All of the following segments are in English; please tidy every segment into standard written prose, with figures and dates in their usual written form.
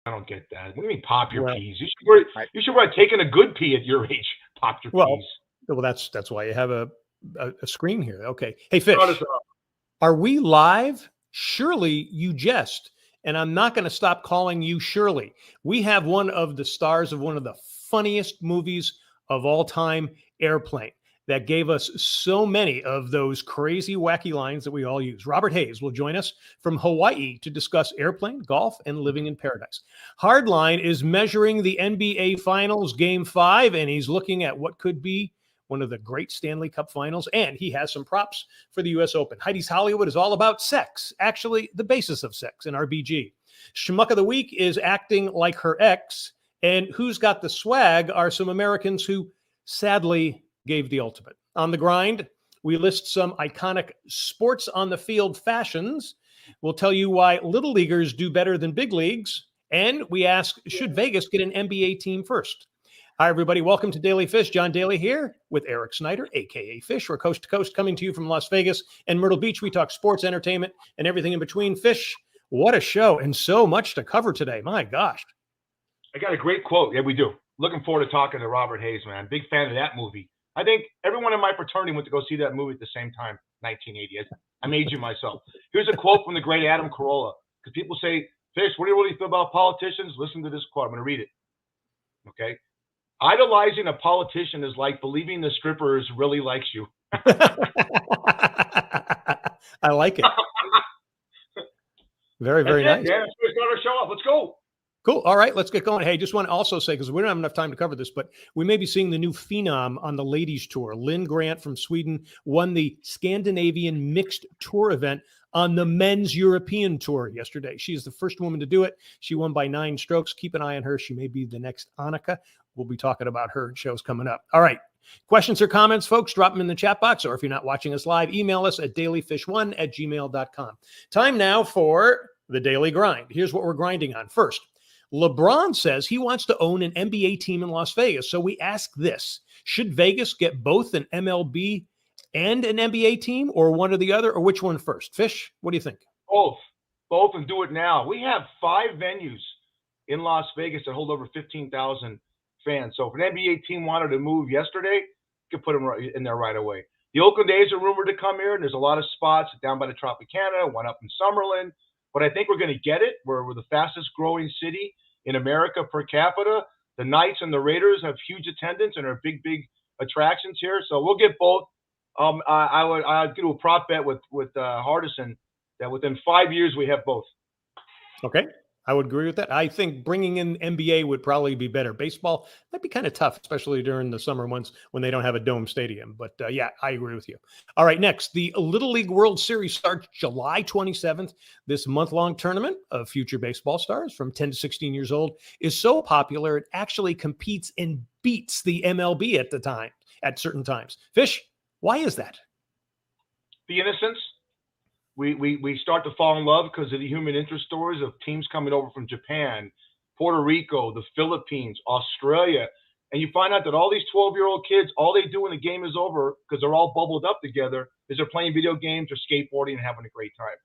I don't get that. What do you mean pop your Well, peas? You I, should worry taking a good pee at your age. Pop your well, peas. well, that's why you have a screen here. Okay. Hey, Start us Fish, off. are we live? Surely you jest. And I'm not going to stop calling you Shirley. We have one of the stars of one of the funniest movies of all time, Airplane, that gave us so many of those crazy, wacky lines that we all use. Robert Hayes will join us from Hawaii to discuss Airplane, golf, and living in paradise. Hardline is measuring the NBA Finals Game 5, and he's looking at what could be one of the great Stanley Cup finals, and he has some props for the U.S. Open. Heidi's Hollywood is all about sex, actually the basis of sex in RBG. Schmuck of the Week is acting like her ex, and Who's Got the Swag are some Americans who sadly gave the ultimate. On the Grind, we list some iconic sports on the field fashions. We'll tell you why little leaguers do better than big leagues, and we ask, should Vegas get an NBA team first? Hi, everybody. Welcome to Daily Fish. John Daly here with Eric Snyder, a.k.a. Fish. We're coast to coast coming to you from Las Vegas and Myrtle Beach. We talk sports, entertainment, and everything in between. Fish, what a show, and so much to cover today. My gosh. I got a great quote. Yeah, we do. Looking forward to talking to Robert Hayes, man. Big fan of that movie. I think everyone in my fraternity went to go see that movie at the same time, 1980. I'm aging myself. Here's a quote from the great Adam Carolla. Because people say, Fish, what do you really feel about politicians? Listen to this quote. I'm going to read it. Okay. Idolizing a politician is like believing the strippers really likes you. I like it. Very, very nice. Yeah, let's start our show up. Let's go. Cool. All right, let's get going. Hey, just want to also say, because we don't have enough time to cover this, but we may be seeing the new phenom on the ladies' tour. Lynn Grant from Sweden won the Scandinavian mixed tour event on the men's European tour yesterday. She is the first woman to do it. She won by 9 strokes. Keep an eye on her. She may be the next Annika. We'll be talking about her in shows coming up. All right. Questions or comments, folks, drop them in the chat box. Or if you're not watching us live, email us at dailyfish1@gmail.com. Time now for the Daily Grind. Here's what we're grinding on. First, LeBron says he wants to own an NBA team in Las Vegas. So we ask this: should Vegas get both an MLB and an NBA team, or one or the other, or which one first? Fish, what do you think? Both, and do it now. We have 5 venues in Las Vegas that hold over 15,000 fans. So if an NBA team wanted to move yesterday, you could put them right in there right away. The Oakland A's are rumored to come here, and there's a lot of spots down by the Tropicana, one up in Summerlin. But I think we're going to get it. We're the fastest growing city in America per capita. The Knights and the Raiders have huge attendance and are big attractions here. So we'll get both. I'd do a prop bet with Hardison that within 5 years we have both. Okay, I would agree with that. I think bringing in NBA would probably be better. Baseball might be kind of tough, especially during the summer months when they don't have a dome stadium. But yeah, I agree with you. All right, next, the Little League World Series starts July 27th. This month-long tournament of future baseball stars from 10 to 16 years old is so popular it actually competes and beats the MLB at certain times. Fish, why is that? The innocence. We start to fall in love because of the human interest stories of teams coming over from Japan, Puerto Rico, the Philippines, Australia. And you find out that all these 12-year-old kids, all they do when the game is over, because they're all bubbled up together, is they're playing video games or skateboarding and having a great time.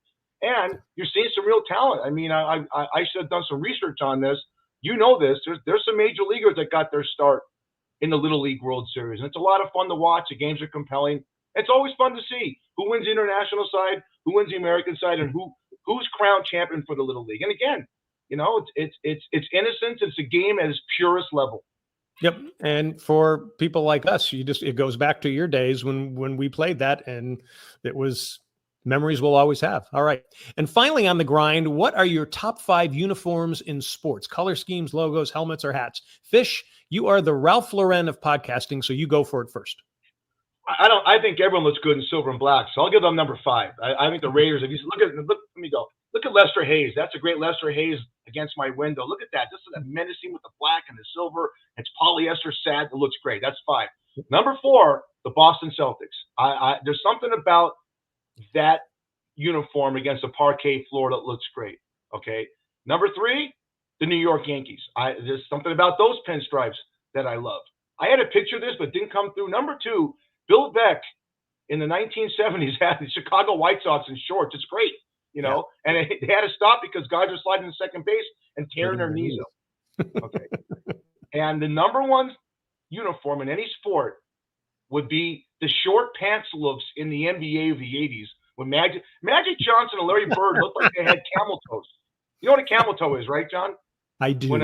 And you're seeing some real talent. I mean, I should have done some research on this. You know this. There's some major leaguers that got their start in the Little League World Series. And it's a lot of fun to watch. The games are compelling. It's always fun to see who wins the international side, who wins the American side, and who's crowned champion for the Little League. And again, you know, it's innocence. It's a game at its purest level. Yep. And for people like us, it goes back to your days when we played that, and it was memories we'll always have. All right. And finally on the grind, what are your top 5 uniforms in sports? Color schemes, logos, helmets, or hats? Fish, you are the Ralph Lauren of podcasting, so you go for it first. I think everyone looks good in silver and black, so I'll give them number 5. I think the Raiders. If you look at Lester Hayes. That's a great Lester Hayes against my window. Look at that. This is a menacing with the black and the silver. It's polyester sad. It looks great. That's 5. Number 4, the Boston Celtics. There's something about that uniform against a parquet floor that looks great. Okay. Number 3, the New York Yankees. There's something about those pinstripes that I love. I had a picture of this, but didn't come through. Number 2, Bill Beck in the 1970s had the Chicago White Sox in shorts. It's great. you know, and they had to stop because guys are sliding to second base and tearing their knees up. Okay. And the number one uniform in any sport would be the short pants looks in the NBA of the 80s when Magic Johnson and Larry Bird looked like they had camel toes. You know what a camel toe is, right, John? I do. For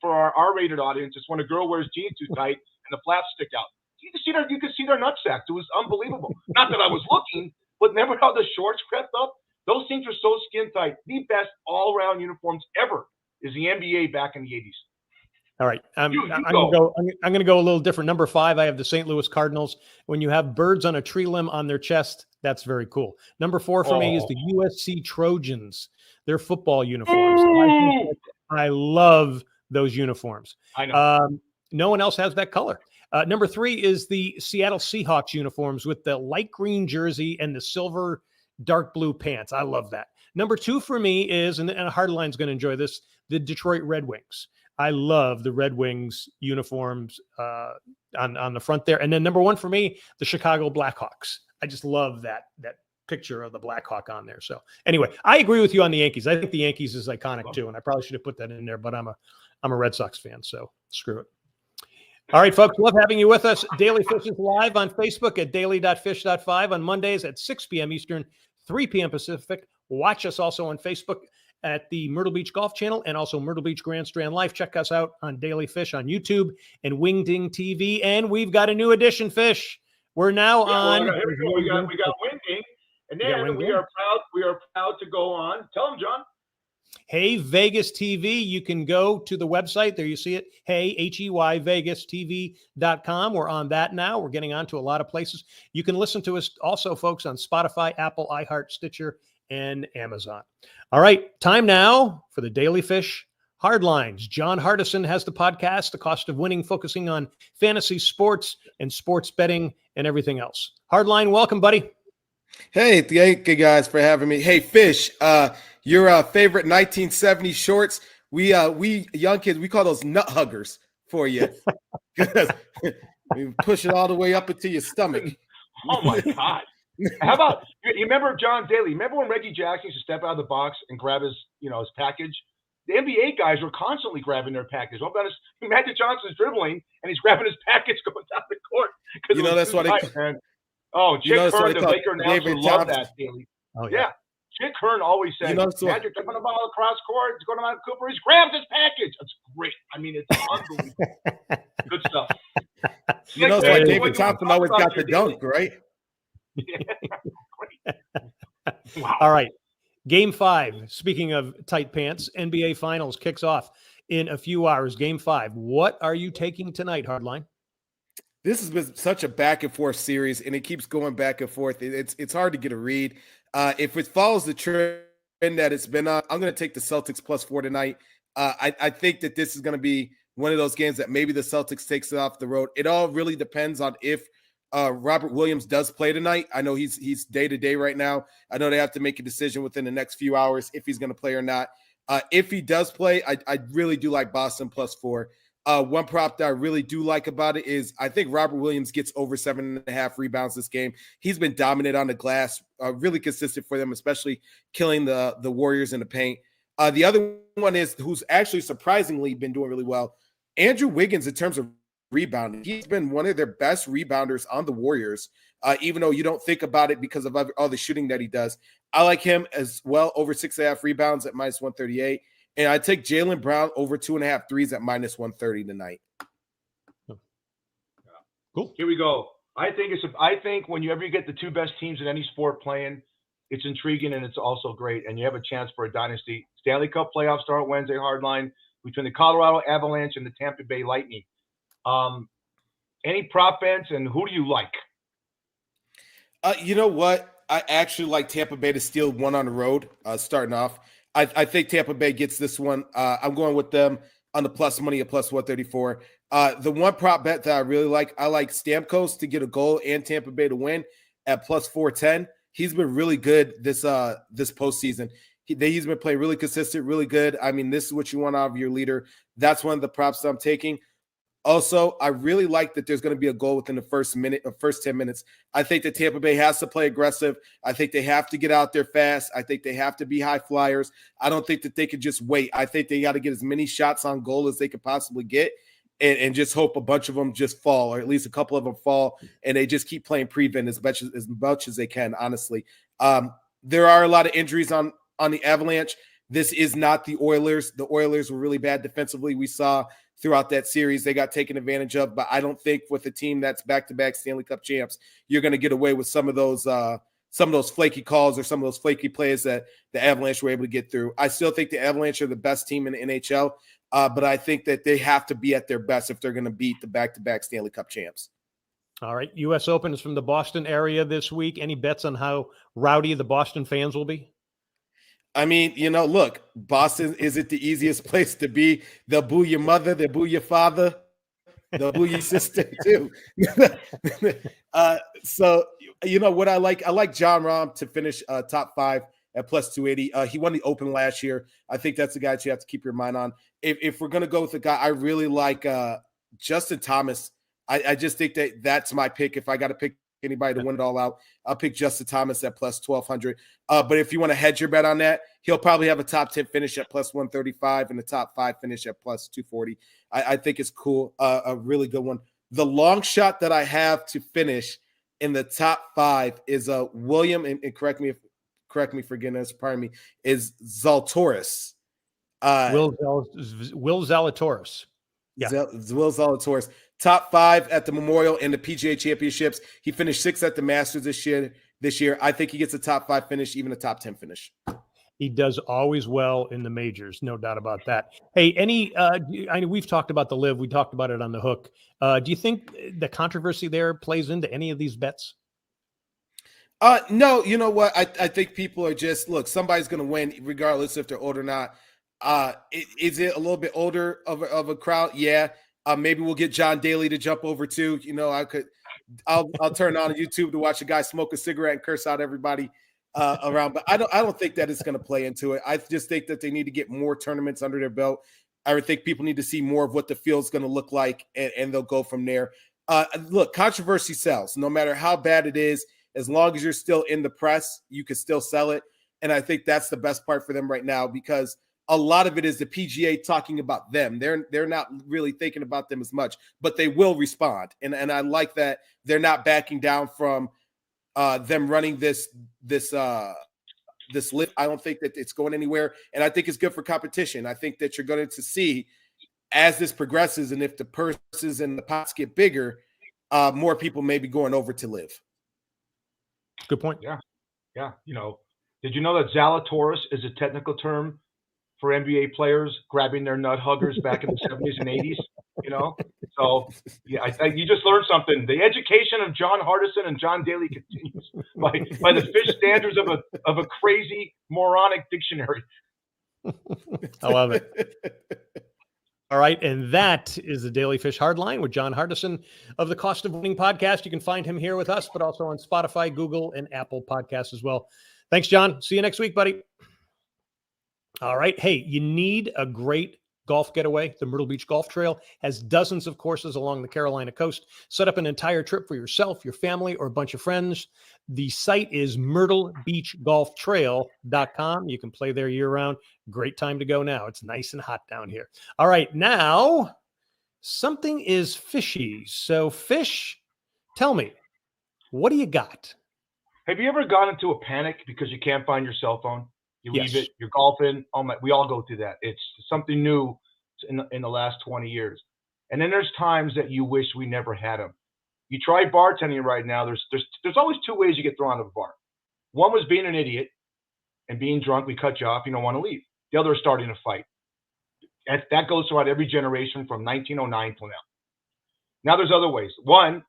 our R-rated audience, it's when a girl wears jeans too tight and the flaps stick out. You could see their nutsack. It was unbelievable. Not that I was looking, but remember how the shorts crept up? Those things are so skin tight. The best all-around uniforms ever is the NBA back in the 80s. All right. I'm going to go a little different. Number 5, I have the St. Louis Cardinals. When you have birds on a tree limb on their chest, that's very cool. Number 4 for me is the USC Trojans. Their football uniforms. I love those uniforms. I know. No one else has that color. Number 3 is the Seattle Seahawks uniforms with the light green jersey and the silver dark blue pants. I love that. Number 2 for me is, and Hardline's going to enjoy this, the Detroit Red Wings. I love the Red Wings uniforms on the front there. And then number 1 for me, the Chicago Blackhawks. I just love that picture of the Blackhawk on there. So anyway, I agree with you on the Yankees. I think the Yankees is iconic too, and I probably should have put that in there, but I'm a Red Sox fan, so screw it. All right, folks, love having you with us. Daily Fish is live on Facebook at daily.fish.5 on Mondays at 6 p.m. Eastern, 3 p.m. Pacific. Watch us also on Facebook at the Myrtle Beach Golf Channel and also Myrtle Beach Grand Strand Life. Check us out on Daily Fish on YouTube and Wingding TV. And we've got a new edition, Fish. We're now on. Here we go. We got Wingding, and then we are proud to go on. Tell them, John. Hey Vegas TV. You can go to the website. There you see it. Hey, HEY, VegasTV.com. We're on that now. We're getting on to a lot of places. You can listen to us also, folks, on Spotify, Apple, iHeart, Stitcher, and Amazon. All right, time now for the Daily Fish Hardlines. John Hardison has the podcast, The Cost of Winning, focusing on fantasy sports and sports betting and everything else. Hardline, welcome, buddy. Hey, thank you guys for having me. Hey, Fish, your favorite 1970s shorts, we young kids, we call those nut huggers for you. We push it all the way up into your stomach. Oh, my God. How about you remember John Daly? Remember when Reggie Jackson used to step out of the box and grab his package? The NBA guys were constantly grabbing their package. What about Magic Johnson's dribbling and he's grabbing his package going down the court? You know that's why they. Chick Hearn, the Laker announcer, loved that, Daly. Oh yeah. Chick Hearn always said, Magic dribbling the ball across court, it's going to Mount Cooper, he's grabbed his package. That's great. I mean, it's unbelievable. Good stuff. You know, so David Thompson always got the dunk, right? Wow. All right. Game 5. Speaking of tight pants, NBA Finals kicks off in a few hours. Game 5. What are you taking tonight, Hardline? This has been such a back and forth series, and it keeps going back and forth. It's hard to get a read. If it follows the trend that it's been on, I'm going to take the Celtics +4 tonight. I think that this is going to be one of those games that maybe the Celtics takes it off the road. It all really depends on if Robert Williams does play tonight. I know he's day-to-day right now. I know they have to make a decision within the next few hours if he's going to play or not. If he does play, I really do like Boston +4. One prop that I really do like about it is I think Robert Williams gets over 7.5 rebounds this game. He's been dominant on the glass, really consistent for them, especially killing the Warriors in the paint. The other one is who's actually surprisingly been doing really well, Andrew Wiggins in terms of rebounding. He's been one of their best rebounders on the Warriors, even though you don't think about it because of all the shooting that he does. I like him as well, over 6.5 rebounds at -138. And I take Jaylen Brown over 2.5 threes at -130 tonight. Cool. Here we go. I think whenever you get the two best teams in any sport playing, it's intriguing and it's also great. And you have a chance for a dynasty. Stanley Cup playoffs start Wednesday, hardline between the Colorado Avalanche and the Tampa Bay Lightning. Any prop bets and who do you like? You know what? I actually like Tampa Bay to steal one on the road, starting off. I think Tampa Bay gets this one. I'm going with them on the plus money at +134. The one prop bet that I really like, I like Stamkos to get a goal and Tampa Bay to win at +410. He's been really good this postseason. He's been playing really consistent, really good. I mean, this is what you want out of your leader. That's one of the props that I'm taking. Also, I really like that there's going to be a goal within the first 10 minutes. I think that Tampa Bay has to play aggressive. I think they have to get out there fast. I think they have to be high flyers. I don't think that they can just wait. I think they got to get as many shots on goal as they could possibly get and just hope a bunch of them just fall, or at least a couple of them fall, and they just keep playing prevent as much as they can, honestly. There are a lot of injuries on the Avalanche. This is not the Oilers. The Oilers were really bad defensively. We saw throughout that series they got taken advantage of, but I don't think with a team that's back-to-back Stanley Cup champs, you're going to get away with some of those flaky calls or some of those flaky plays that the Avalanche were able to get through. I still think the Avalanche are the best team in the NHL, but I think that they have to be at their best if they're going to beat the back-to-back Stanley Cup champs. All right. U.S. Open is from the Boston area this week. Any bets on how rowdy the Boston fans will be? I mean, look, Boston isn't the easiest place to be. They'll boo your mother, they'll boo your father, they'll boo your sister too. So, what I like Jon Rahm to finish top 5 at plus 280. He won the Open last year. I think that's the guy that you have to keep your mind on. If we're going to go with a guy, I really like Justin Thomas. I just think that's my pick. If I got to pick anybody to win it all out, I'll pick Justin Thomas at plus 1,200. But if you want to hedge your bet on that, he'll probably have a top 10 finish at plus 135 and a top 5 finish at plus 240. I think it's cool. A really good one. The long shot that I have to finish in the top 5 is William, and correct me for getting this, pardon me, is Zalatoris. Will Zalatoris. Yeah. Will Zalatoris. Top 5 at the Memorial and the PGA Championships. He finished 6th at the Masters this year. I think he gets a top 5 finish, even a top 10 finish. He does always well in the majors, no doubt about that. Hey, I know we've talked about the LIV. We talked about it on the hook. Do you think the controversy there plays into any of these bets? No, you know what? I think people are just, look, somebody's going to win regardless if they're old or not. Is it a little bit older of a crowd? Yeah. Maybe we'll get John Daly to jump over too. I'll turn on YouTube to watch a guy smoke a cigarette and curse out everybody around. But I don't think that it's going to play into it. I just think that they need to get more tournaments under their belt. I would think people need to see more of what the field's going to look like, and they'll go from there. Look, controversy sells. No matter how bad it is, as long as you're still in the press, you can still sell it. And I think that's the best part for them right now, because a lot of it is the PGA talking about them. They're not really thinking about them as much, but they will respond. And I like that they're not backing down from them running this list. I don't think that it's going anywhere. And I think it's good for competition. I think that you're going to see, as this progresses, and if the purses and the pots get bigger, more people may be going over to LIV. Good point. Yeah. Did you know that Zalatoris is a technical term for NBA players grabbing their nut huggers back in the 70s and 80s? So yeah, you just learned something. The education of John Hardison and John Daly continues by the fish standards of a crazy moronic dictionary. I love it. All right. And that is the Daily Fish Hardline with John Hardison of the Cost of Winning podcast. You can find him here with us, but also on Spotify, Google, and Apple podcasts as well. Thanks, John. See you next week, buddy. All right. Hey, you need a great golf getaway. The Myrtle Beach Golf Trail has dozens of courses along the Carolina coast. Set up an entire trip for yourself, your family, or a bunch of friends. The site is myrtlebeachgolftrail.com. You can play there year-round. Great time to go now. It's nice and hot down here. All right, now something is fishy. So, Fish, tell me, what do you got? Have you ever gone into a panic because you can't find your cell phone? You Yes. leave it, you're golfing. Oh my, we all go through that. It's something new in the last 20 years. And then there's times that you wish we never had them. You try bartending right now. There's always two ways you get thrown out of a bar. One was being an idiot and being drunk. We cut you off. You don't want to leave. The other is starting a fight. That goes throughout every generation from 1909 till now. Now there's other ways. One,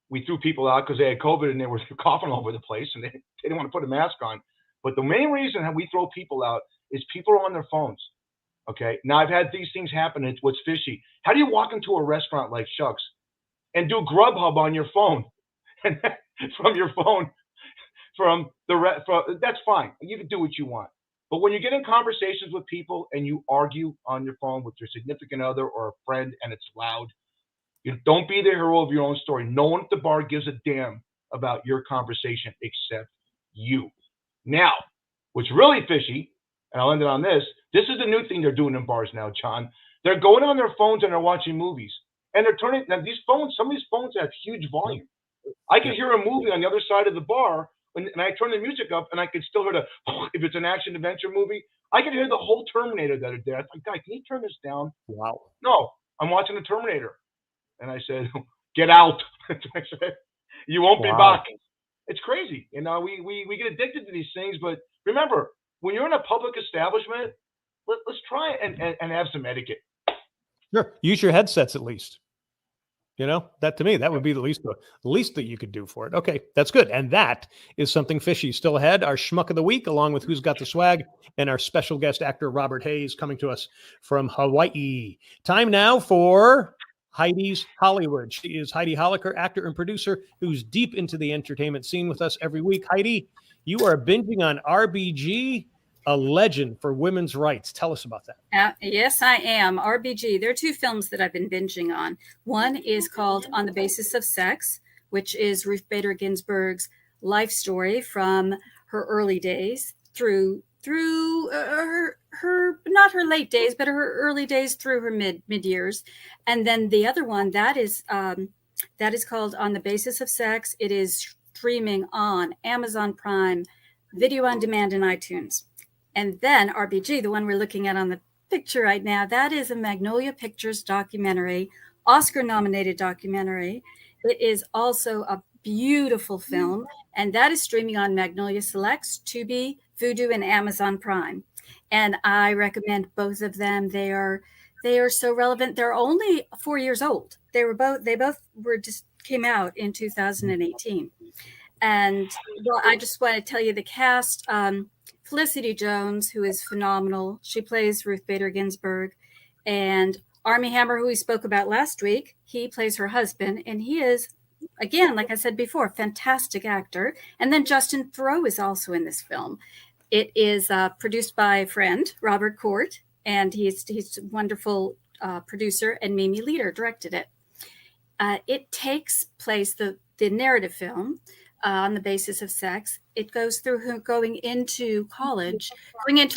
we threw people out because they had COVID and they were coughing all over the place and they didn't want to put a mask on. But the main reason that we throw people out is people are on their phones. Okay. Now I've had these things happen. It's what's fishy. How do you walk into a restaurant like Shucks and do Grubhub on your phone and from your phone that's fine. You can do what you want. But when you get in conversations with people and you argue on your phone with your significant other or a friend and it's loud, You don't be the hero of your own story. No one at the bar gives a damn about your conversation except you. Now, what's really fishy, and I'll end it on this. This is the new thing they're doing in bars now, John. They're going on their phones and they're watching movies. And they're turning, now these phones, some of these phones have huge volume. I can hear a movie on the other side of the bar, and I turn the music up, and I can still hear the, if it's an action adventure movie, I can hear the whole Terminator that are there. I thought, guy, can you turn this down? Wow. No, I'm watching the Terminator. And I said, get out. I said, you won't be back. It's crazy. You know, we get addicted to these things, but remember, when you're in a public establishment, let's try and have some etiquette. Sure. Use your headsets at least. You know, that to me, that would be the least that you could do for it. Okay, that's good. And that is something fishy. Still ahead, our schmuck of the week, along with Who's Got the Swag, and our special guest actor, Robert Hayes, coming to us from Hawaii. Time now for Heidi's Hollywood. She is Heidi Holliker, actor and producer, who's deep into the entertainment scene with us every week. Heidi, you are binging on RBG, a legend for women's rights. Tell us about that. Yes, I am. RBG. There are two films that I've been binging on. One is called On the Basis of Sex, which is Ruth Bader Ginsburg's life story from her early days through her not her late days, but her early days through her mid years. And then the other one that is called On the Basis of Sex. It is streaming on Amazon Prime, video on demand, and iTunes. And then RBG, the one we're looking at on the picture right now, that is a Magnolia Pictures documentary, Oscar-nominated documentary. It is also a beautiful film, and that is streaming on Magnolia Selects, Tubi, Vudu, and Amazon Prime. And I recommend both of them. They are so relevant. They're only 4 years old. They both just came out in 2018. And well, I just want to tell you the cast. Felicity Jones, who is phenomenal. She plays Ruth Bader Ginsburg. And Armie Hammer, who we spoke about last week, he plays her husband. And he is, again, like I said before, fantastic actor. And then Justin Theroux is also in this film. It is produced by a friend, Robert Court, and he's a wonderful producer, and Mimi Leader directed it. It takes place, the narrative film, On the Basis of Sex. It goes through her going into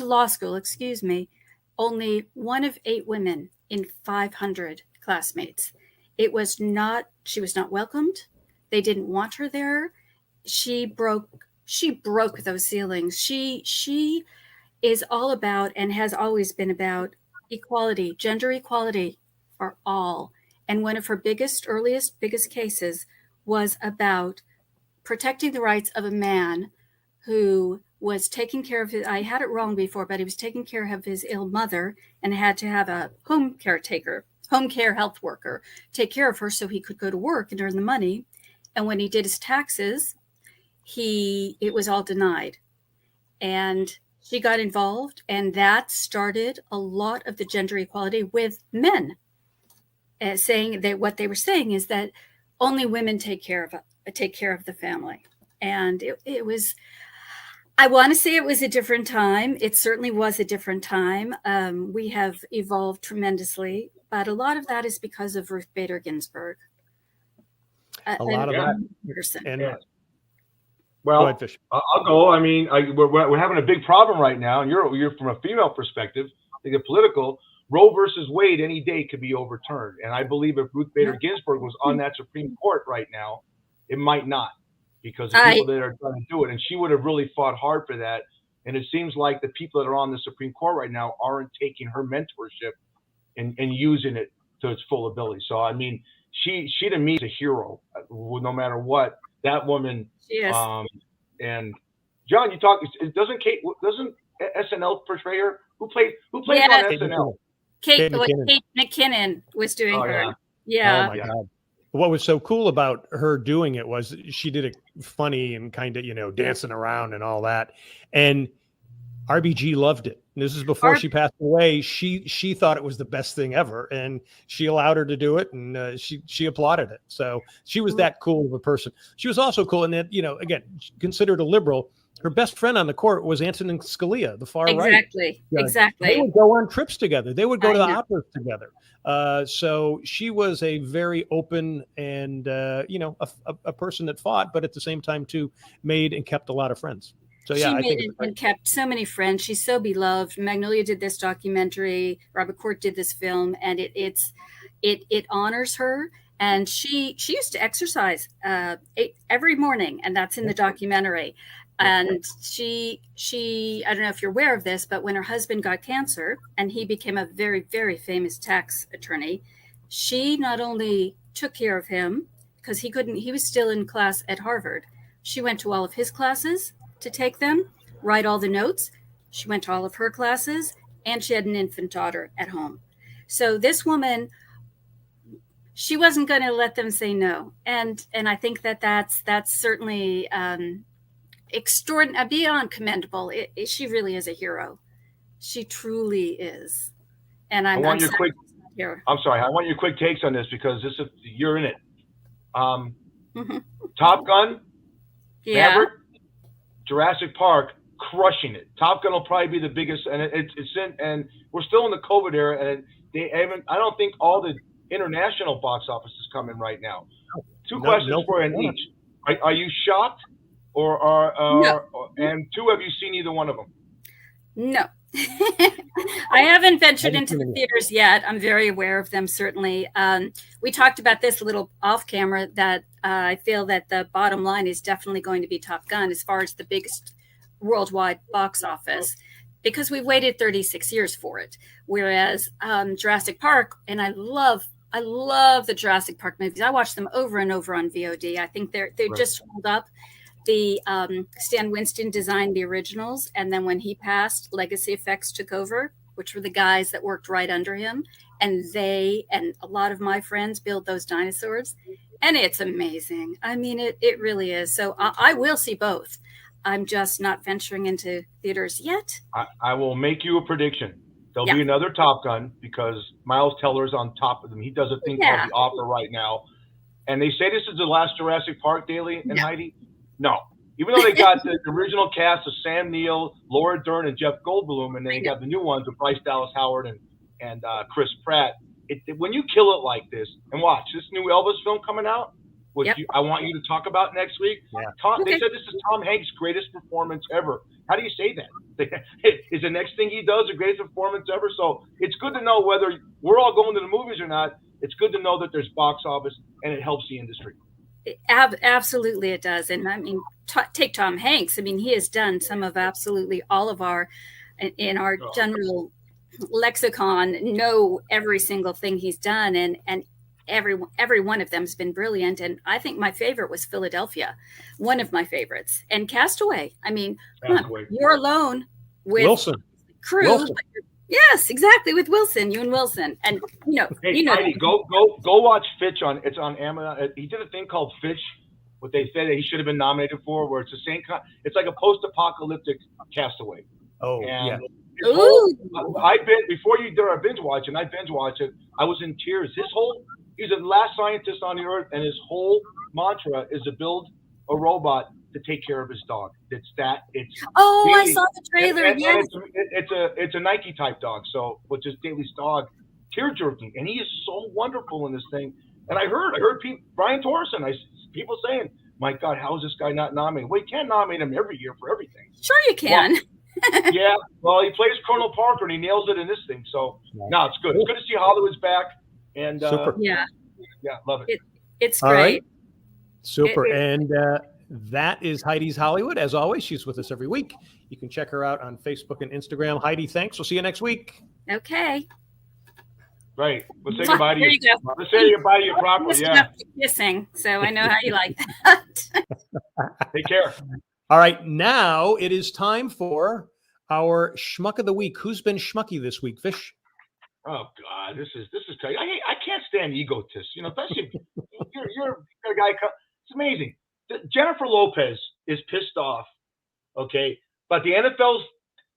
law school, only one of 8 women in 500 classmates. She was not welcomed. They didn't want her there. She broke those ceilings. She is all about, and has always been about, equality, gender equality for all. And one of her biggest cases was about protecting the rights of a man who was taking care of his, I had it wrong before, but he was taking care of his ill mother and had to have a home care health worker take care of her so he could go to work and earn the money. And when he did his taxes, it was all denied. And she got involved, and that started a lot of the gender equality with men, saying that what they were saying is that only women take care of the family. And it was, I want to say it was a different time. It certainly was a different time. We have evolved tremendously, but a lot of that is because of Ruth Bader Ginsburg. A lot of that. And, well, ahead, I'll go. I mean, we're having a big problem right now, and you're from a female perspective, I think it's political. Roe versus Wade any day could be overturned. And I believe if Ruth Bader Ginsburg was on that Supreme Court right now, it might not, because the people that are trying to do it, and she would have really fought hard for that. And it seems like the people that are on the Supreme Court right now aren't taking her mentorship and using it to its full ability. So, I mean, she to me is a hero, no matter what. That woman. Yes. And John, you talk. Doesn't SNL portray her? Who plays on SNL? Kate McKinnon was doing her. Yeah. Oh my God. What was so cool about her doing it was she did it funny and kind of, dancing around and all that. And RBG loved it. And this is before she passed away. She thought it was the best thing ever, and she allowed her to do it, and she applauded it. So she was that cool of a person. She was also cool in that, again, considered a liberal, her best friend on the court was Antonin Scalia, the far right. Exactly. They Exactly. would go on trips together. They would go I to the know. operas together. So she was a very open and, a person that fought, but at the same time, too, made and kept a lot of friends. So, yeah, She I think made and kept so many friends. She's so beloved. Magnolia did this documentary. Robert Court did this film, and it honors her. And she used to exercise every morning, and that's in the documentary. And she I don't know if you're aware of this, but when her husband got cancer and he became a very, very famous tax attorney, she not only took care of him because he was still in class at Harvard. She went to all of his classes to take them, write all the notes. She went to all of her classes, and she had an infant daughter at home. So this woman, she wasn't going to let them say no. And I think that's certainly extraordinary, beyond commendable. She really is a hero. She truly is. And I want your quick. Here. I'm sorry. I want your quick takes on this because you're in it. Top Gun, Yeah. Maverick, Jurassic Park, crushing it. Top Gun will probably be the biggest, and and we're still in the COVID era, and I don't think all the international box office is coming right now. Two questions for you each. Are you shocked, and two, have you seen either one of them? No. I haven't ventured into the theaters yet. I'm very aware of them, certainly. We talked about this a little off camera, that I feel that the bottom line is definitely going to be Top Gun as far as the biggest worldwide box office, because we've waited 36 years for it. Whereas Jurassic Park, and I love the Jurassic Park movies. I watch them over and over on VOD. I think they're right. Just hold up. The Stan Winston designed the originals, and then when he passed, Legacy Effects took over, which were the guys that worked right under him, and they and a lot of my friends build those dinosaurs, and it's amazing. I mean, it really is. So I will see both. I'm just not venturing into theaters yet. I will make you a prediction. There'll be another Top Gun because Miles Teller's on top of them. He does a thing called The Offer right now, and they say this is the last Jurassic Park, Daly and Heidi. No. Even though they got the original cast of Sam Neill, Laura Dern, and Jeff Goldblum, and then you got the new ones with Bryce Dallas Howard and Chris Pratt. When you kill it like this, and watch this new Elvis film coming out, which I want you to talk about next week. Yeah. They said this is Tom Hanks' greatest performance ever. How do you say that? Is the next thing he does the greatest performance ever? So it's good to know whether we're all going to the movies or not. It's good to know that there's box office and it helps the industry. Absolutely, it does. And I mean, take Tom Hanks. I mean, he has done some of absolutely all of our general lexicon, know every single thing he's done, and every one of them has been brilliant. And I think my favorite was Philadelphia, one of my favorites, and Castaway. I mean, you're alone with Wilson crew. Wilson. Yes, exactly, with Wilson, you and Wilson, and Heidi, go watch Fitch it's on Amazon. He did a thing called Fitch, what they said that he should have been nominated for, where it's the same kind. It's like a post-apocalyptic Castaway. Oh, and yeah. Before you did our binge watching, I binge watched it. I was in tears. He's the last scientist on the earth, and his whole mantra is to build a robot to take care of his dog. I saw the trailer. And it's a Nike type dog, so which is Daly's dog, tear jerking, and he is so wonderful in this thing. And I heard Brian Torrison, people saying, "My God, how is this guy not nominated?" Well, you can't nominate him every year for everything. Sure, you can. Well, he plays Colonel Parker, and he nails it in this thing. So no, it's good. It's good to see Hollywood's back. And super. Love it. It's great. All right. Super. And that is Heidi's Hollywood. As always, she's with us every week. You can check her out on Facebook and Instagram. Heidi, thanks. We'll see you next week. Okay. Right. Let's say goodbye to you. Let's say goodbye to you properly. Yeah. Kissing. So I know how you like that. Take care. All right. Now it is time for our Schmuck of the Week. Who's been schmucky this week, Fish? Oh God, this is crazy. I can't stand egotists. Especially you're a guy. It's amazing. Jennifer Lopez is pissed off, okay, but the NFL's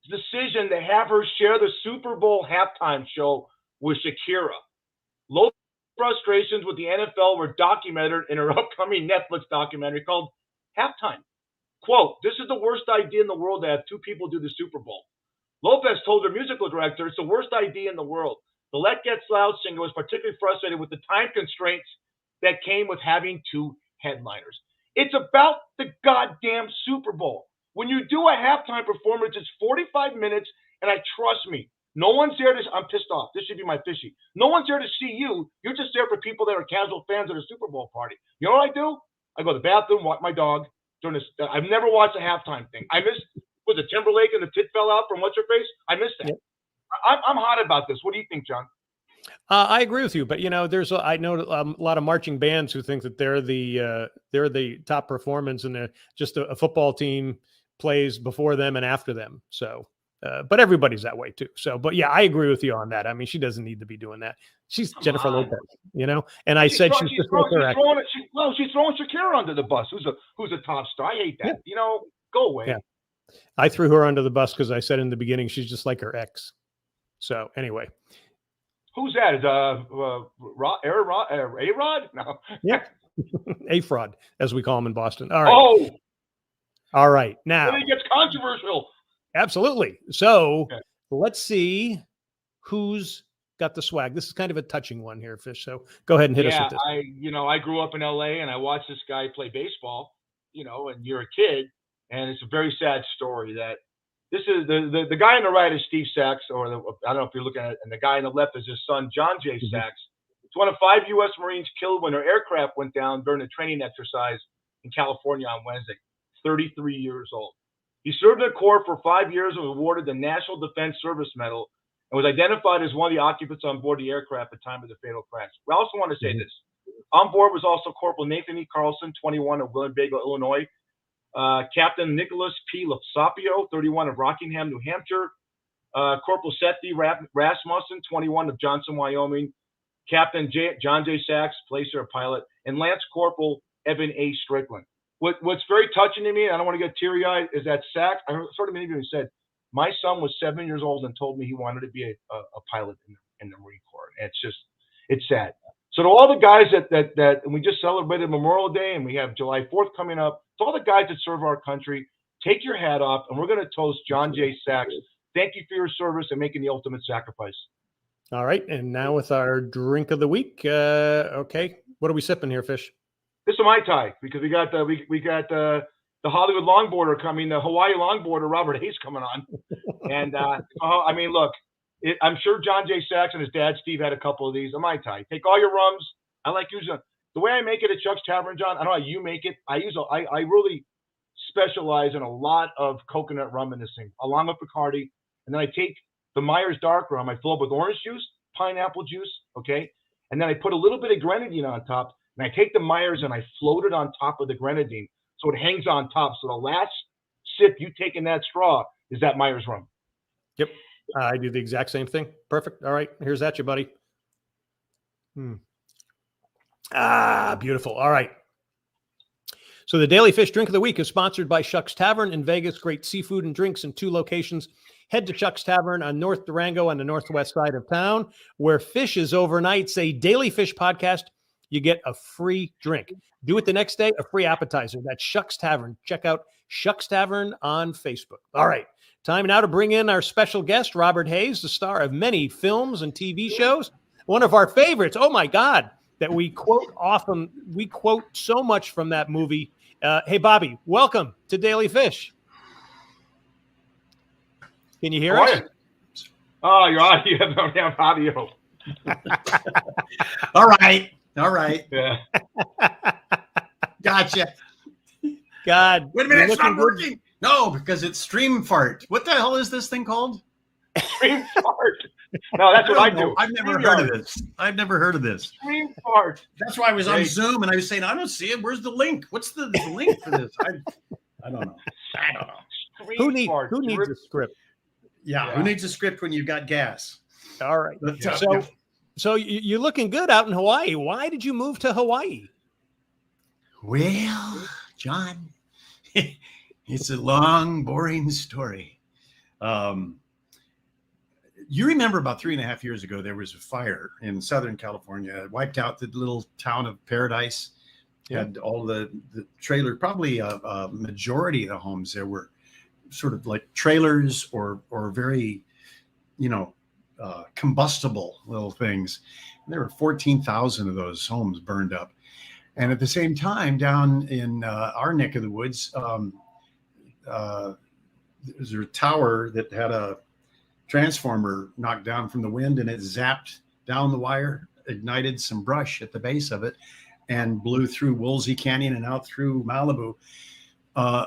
decision to have her share the Super Bowl halftime show with Shakira. Low frustrations with the NFL were documented in her upcoming Netflix documentary called Halftime. Quote, "This is the worst idea in the world to have two people do the Super Bowl." Lopez told their musical director, "It's the worst idea in the world." The Let Gets Loud singer was particularly frustrated with the time constraints that came with having two headliners. It's about the goddamn Super Bowl. When you do a halftime performance, it's 45 minutes, and trust me, no one's there to, I'm pissed off. This should be my fishy. No one's there to see you. You're just there for people that are casual fans of the Super Bowl party. You know what I do? I go to the bathroom, walk my dog. During this, I've never watched a halftime thing. I missed, was it Timberlake and the tit fell out from What's Her Face? I missed that. Yep. I'm hot about this. What do you think, John? I agree with you, but I know a lot of marching bands who think that they're the top performance, and they're just a football team plays before them and after them. So, but everybody's that way too. So, but yeah, I agree with you on that. I mean, she doesn't need to be doing that. She's Jennifer Lopez, and I said she's throwing Shakira under the bus. Who's a top star? I hate that. Yeah. Go away. Yeah. I threw her under the bus because I said in the beginning she's just like her ex. So anyway. Who's that? Is A-Rod? No. Yeah. A-Fraud, as we call him in Boston. All right. Oh. All right. Now it gets controversial. Absolutely. So let's see who's got the swag. This is kind of a touching one here, Fish. So go ahead and hit us with this. I grew up in LA and I watched this guy play baseball, and you're a kid, and it's a very sad story that this is the guy on the right is Steve Sachs, I don't know if you're looking at it, and the guy on the left is his son, John J. Sachs. It's one of 5 U.S. Marines killed when their aircraft went down during a training exercise in California on Wednesday. 33 years old. He served in the Corps for 5 years and was awarded the National Defense Service Medal and was identified as one of the occupants on board the aircraft at the time of the fatal crash. We also want to say this. On board was also Corporal Nathan E. Carlson, 21, of Winnebago, Illinois. Captain Nicholas P. Lapsapio, 31, of Rockingham, New Hampshire. Corporal Sethi Rasmussen, 21, of Johnson, Wyoming. Captain John J. Sachs, placer, a pilot. And Lance Corporal Evan A. Strickland. What's very touching to me, and I don't want to get teary-eyed, is that Sachs, I sort of many of you said, my son was 7 years old and told me he wanted to be a pilot in the Marine Corps. And it's sad. So to all the guys that and we just celebrated Memorial Day and we have July 4th coming up, to all the guys that serve our country, take your hat off, and we're going to toast John J. Sachs. Thank you for your service and making the ultimate sacrifice. All right. And now with our drink of the week. Okay. What are we sipping here, Fish? This is Mai Tai, because we got the Hollywood longboarder coming, the Hawaii longboarder Robert Hayes coming on, and I mean, look, I'm sure John J. Sachs and his dad Steve had a couple of these. A Mai Tai. Take all your rums. I like using the way I make it at Chuck's Tavern, John. I don't know how you make it. I really specialize in a lot of coconut rum in this thing, along with Bacardi, and then I take the Myers dark rum. I fill up with orange juice, pineapple juice, okay, and then I put a little bit of grenadine on top. And I take the Myers and I float it on top of the grenadine so it hangs on top. So the last sip you take in that straw is that Myers rum. Yep. I do the exact same thing. Perfect. All right. Here's at you, buddy. Beautiful. All right. So the Daily Fish Drink of the Week is sponsored by Chuck's Tavern in Vegas. Great seafood and drinks in 2 locations. Head to Chuck's Tavern on North Durango on the northwest side of town, where fish is overnight. A Daily Fish podcast. You get a free drink. Do it the next day, a free appetizer. That's Chuck's Tavern. Check out Chuck's Tavern on Facebook. All right. Time now to bring in our special guest, Robert Hayes, the star of many films and TV shows. One of our favorites. Oh, my God, that we quote often. We quote so much from that movie. Hey, Bobby, welcome to Daily Fish. Can you hear us? Oh, you're on. You have audio. All right. Yeah. Gotcha. God. Wait a minute, it's not working. No, because it's Stream Fart. What the hell is this thing called? Stream Fart. No, that's what I do. I've never heard of this. Stream Fart. That's why I was on Zoom and I was saying, I don't see it. Where's the link? What's the link for this? I don't know. Who needs a script? Yeah, who needs a script when you've got gas? All right. So you're looking good out in Hawaii. Why did you move to Hawaii? Well, John, it's a long, boring story. You remember about 3.5 years ago, there was a fire in Southern California. It wiped out the little town of Paradise. had all the trailer, probably a majority of the homes there were sort of like trailers or very, combustible little things. And there were 14,000 of those homes burned up. And at the same time, down in our neck of the woods, there's a tower that had a transformer knocked down from the wind, and it zapped down the wire, ignited some brush at the base of it, and blew through Woolsey Canyon and out through Malibu. I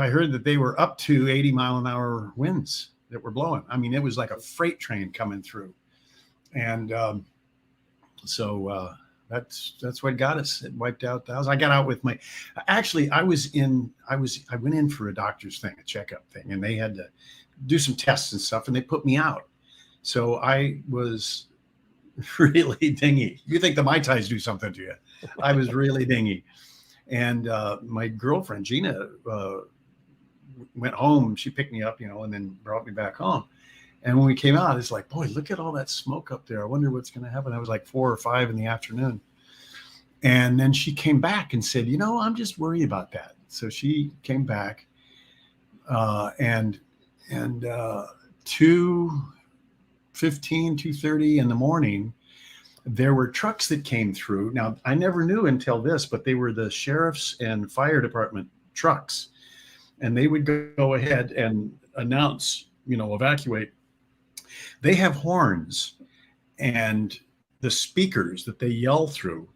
heard that they were up to 80-mile-an-hour winds that were blowing. I mean, it was like a freight train coming through. And so that's what got us. It wiped out the house. I got out with I went in for a doctor's thing, a checkup thing, and they had to do some tests and stuff, and they put me out. So I was really dingy. You think the Mai Tais do something to you. I was really dingy. And my girlfriend, Gina, went home. She picked me up, and then brought me back home. And when we came out, it's like, boy, look at all that smoke up there. I wonder what's going to happen. I was like 4 or 5 in the afternoon. And then she came back and said, I'm just worried about that. So she came back and 2:15, 2:30 in the morning, there were trucks that came through. Now, I never knew until this, but they were the sheriff's and fire department trucks. And they would go ahead and announce, evacuate. They have horns and the speakers that they yell through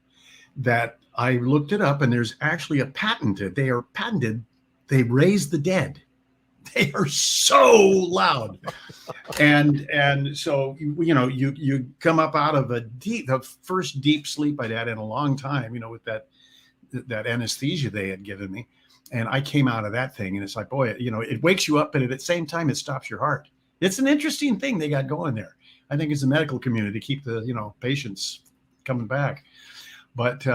that I looked it up, and there's actually they are patented. They raise the dead. They are so loud. And so, you come up out of the first deep sleep I'd had in a long time, with that anesthesia they had given me. And I came out of that thing, and it's like, boy, it wakes you up, but at the same time, it stops your heart. It's an interesting thing they got going there. I think it's the medical community to keep the, patients coming back. But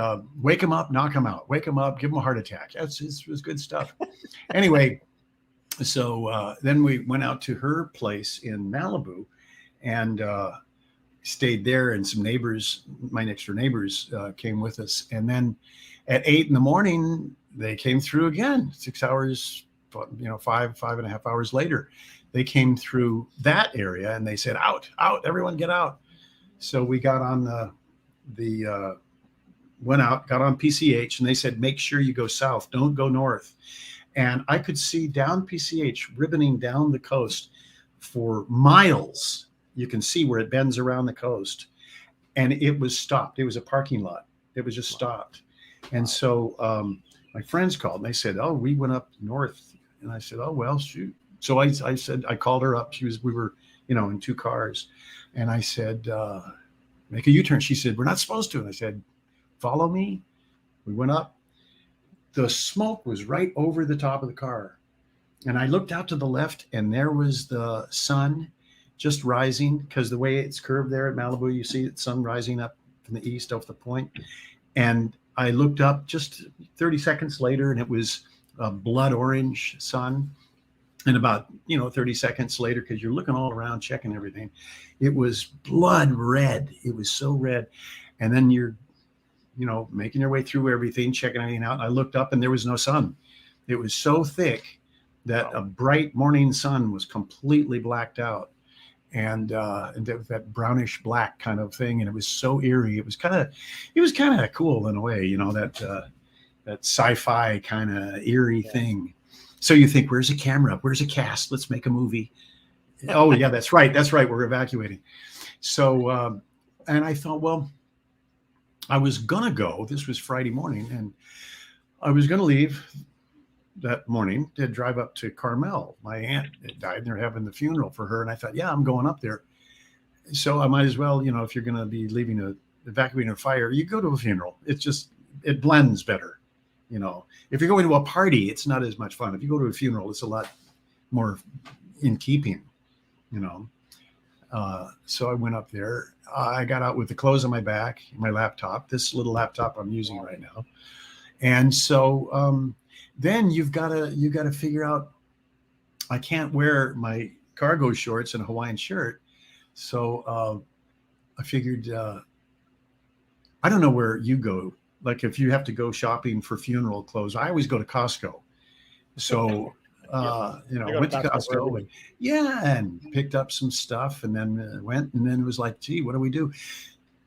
wake them up, knock them out. Wake them up, give them a heart attack. It was good stuff. Anyway, so then we went out to her place in Malibu and stayed there. And some neighbors, my next door neighbors, came with us. And then at 8 a.m, they came through again, 6 hours, 5.5 hours later. They came through that area and they said, out, everyone get out. So we got on went out, got on PCH, and they said, make sure you go south, don't go north. And I could see down PCH, ribboning down the coast for miles. You can see where it bends around the coast. And it was stopped. It was a parking lot. It was just stopped. And so my friends called and they said, oh, we went up north. And I said, oh, well, shoot. So I said, I called her up. We were, in 2 cars. And I said, make a U-turn. She said, we're not supposed to. And I said, follow me. We went up. The smoke was right over the top of the car. And I looked out to the left, and there was the sun just rising, because the way it's curved there at Malibu, you see the sun rising up from the east off the point. And I looked up just 30 seconds later, and it was a blood orange sun. And about, 30 seconds later, because you're looking all around, checking everything, it was blood red. It was so red. And then you're, making your way through everything, checking everything out. And I looked up and there was no sun. It was so thick that a bright morning sun was completely blacked out. And that brownish black kind of thing. And it was so eerie. It was kind of cool in a way, that sci-fi kind of eerie thing. So you think, where's a camera? Where's a cast? Let's make a movie. Oh yeah, that's right. We're evacuating. So, and I thought, well, I was going to go, this was Friday morning, and I was going to leave that morning to drive up to Carmel. My aunt had died and they're having the funeral for her. And I thought, yeah, I'm going up there. So I might as well, if you're going to be evacuating a fire, you go to a funeral. It blends better. If you're going to a party, it's not as much fun. If you go to a funeral, it's a lot more in keeping, So I went up there. I got out with the clothes on my back, my laptop, this little laptop I'm using right now. And so then you've got to figure out, I can't wear my cargo shorts and a Hawaiian shirt. So I figured, I don't know where you go like if you have to go shopping for funeral clothes, I always go to Costco. So, you know, went to Costco and yeah, and picked up some stuff and then went and then it was like, gee, what do we do?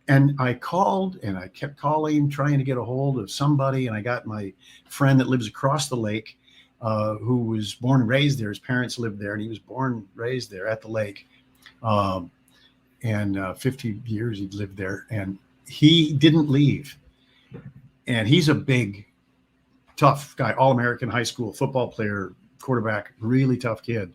And I called and I kept calling, trying to get a hold of somebody. And I got my friend that lives across the lake, who was born and raised there. His parents lived there and he was born and raised there at the lake. And 50 years he'd lived there and he didn't leave. And he's a big, tough guy, all-American high school football player, quarterback, really tough kid.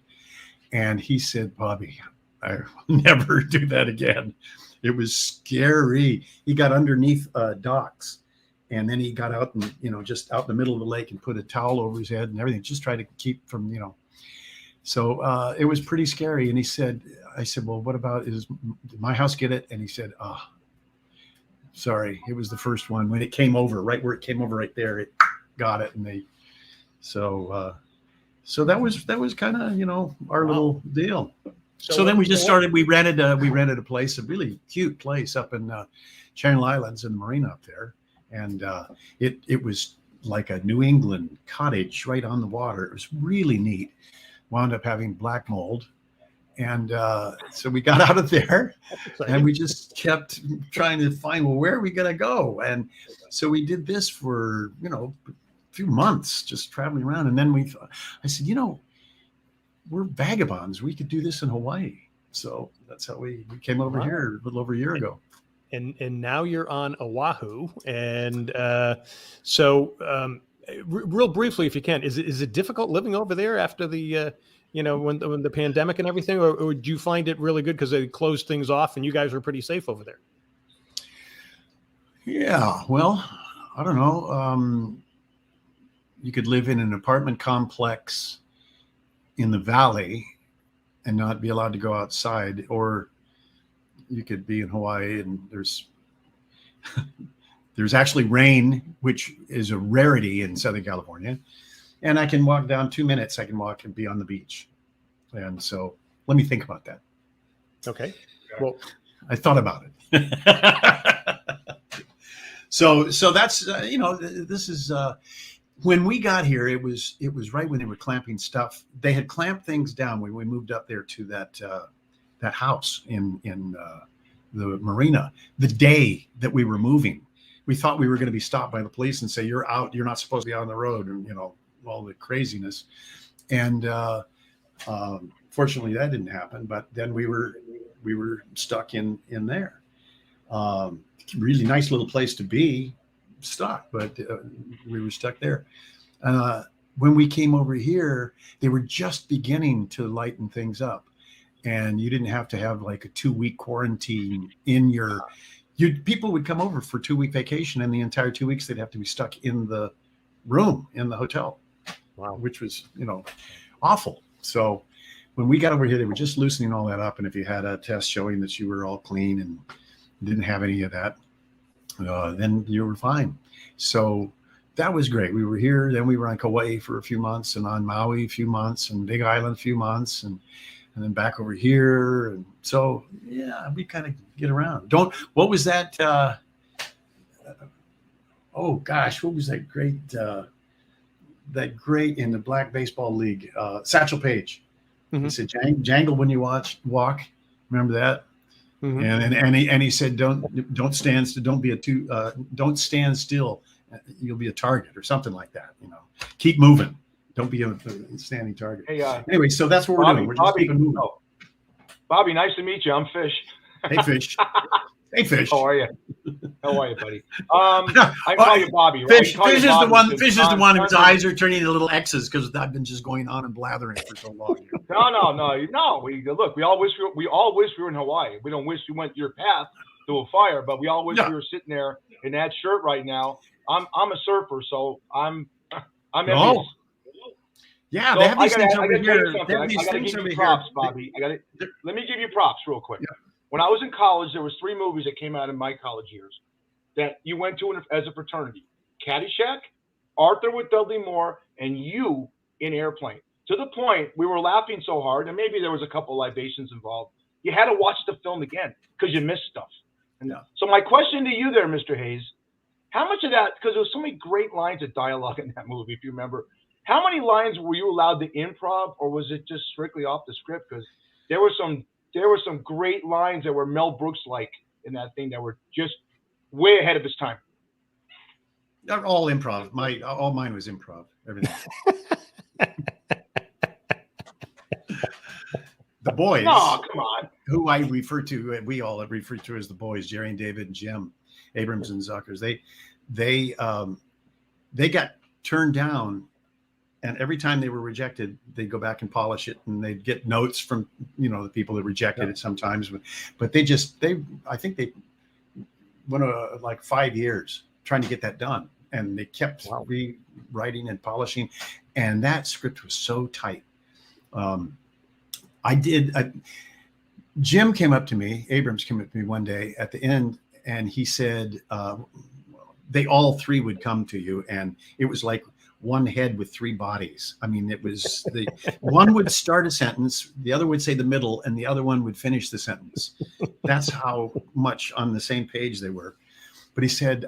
And he said, Bobby, I will never do that again. It was scary. He got underneath docks and then he got out and, you know, just out in the middle of the lake and put a towel over his head and everything, just try to keep from, you know. So it was pretty scary. And he said, I said, well, what about, did my house get it? And he said, sorry, it was the first one. When it came over, right where it came over right there, it got it. And they, so that was kind of, you know, our little deal. So then we just started, we rented a place, a really cute place up in Channel Islands in the marina up there. And it was like a New England cottage right on the water. It was really neat. Wound up having black mold. And so we got out of there and we just kept trying to find, well, where are we going to go? And so we did this for, you know, a few months, just traveling around. And then I said, you know, we're vagabonds. We could do this in Hawaii. So that's how we came over here a little over a year ago. And now you're on Oahu. And real briefly, if you can, is it difficult living over there after the, you know, when the pandemic and everything, or do you find it really good because they closed things off and you guys were pretty safe over there? Yeah, well, I don't know. You could live in an apartment complex in the valley and not be allowed to go outside, or you could be in Hawaii and there's actually rain, which is a rarity in Southern California. And I can walk down 2 minutes. I can walk and be on the beach. And so let me think about that. Okay. Well, I thought about it. So that's, you know, this is, when we got here, it was right when they were clamping stuff. They had clamped things down when we moved up there to that house in the marina. The day that we were moving, we thought we were going to be stopped by the police and say, you're out, you're not supposed to be out on the road, and, you know, all the craziness. And fortunately that didn't happen, but then we were stuck in there. Really nice little place to be stuck, but we were stuck there. When we came over here, they were just beginning to lighten things up, and you didn't have to have like a 2-week quarantine in your, people would come over for 2-week vacation, and the entire 2 weeks they'd have to be stuck in the room in the hotel. Wow. Which was, you know, awful. So when we got over here, they were just loosening all that up. And if you had a test showing that you were all clean and didn't have any of that, then you were fine. So that was great. We were here. Then we were on Kauai for a few months, and on Maui a few months, and Big Island a few months, and then back over here. And so, yeah, we kind of get around. What was that? Oh gosh, what was that great? That great in the Black Baseball League, Satchel Paige. Mm-hmm. He said, "Jangle when you walk." Remember that? Mm-hmm. And he said, "Don't stand still. Don't stand still. You'll be a target," or something like that. You know, keep moving. Don't be a standing target. Hey, anyway, so that's what we're doing. We're just keeping moving. Bobby, nice to meet you. I'm Fish. Hey, Fish. Hey, Fish. How are you? How are you, buddy? I call you Bobby. Right? Fish is the one. Fish is the one whose eyes are turning into little X's because I've been just going on and blathering for so long. No. We all wish we were in Hawaii. We don't wish we went your path to a fire, but we all wish we were sitting there in that shirt right now. I'm a surfer, so I'm envious. Yeah, so they have these things over here. I got to give you props, Bobby. Let me give you props real quick. Yeah. When I was in college, there was 3 movies that came out in my college years that you went to as a fraternity: Caddyshack, Arthur with Dudley Moore, and You in Airplane. To the point we were laughing so hard, and maybe there was a couple libations involved, you had to watch the film again because you missed stuff. So my question to you there, Mr. Hayes, How much of that? Because there was so many great lines of dialogue in that movie, if you remember. How many lines were you allowed to improv, or was it just strictly off the script? Because there were some great lines that were Mel Brooks like in that thing that were just way ahead of his time. All improv. All mine was improv. Everything. The boys. Oh, come on. Who I refer to, we all refer to as the boys, Jerry and David and Jim Abrams and Zuckers. They got turned down, and every time they were rejected, they'd go back and polish it, and they'd get notes from the people that rejected it sometimes. But I think they went like 5 years trying to get that done, and they kept rewriting and polishing, and that script was so tight. Jim came up to me, Abrams came up to me one day at the end, and he said, they all three would come to you, and it was like one head with three bodies. I mean, it was one would start a sentence, the other would say the middle, and the other one would finish the sentence. That's how much on the same page they were. But he said,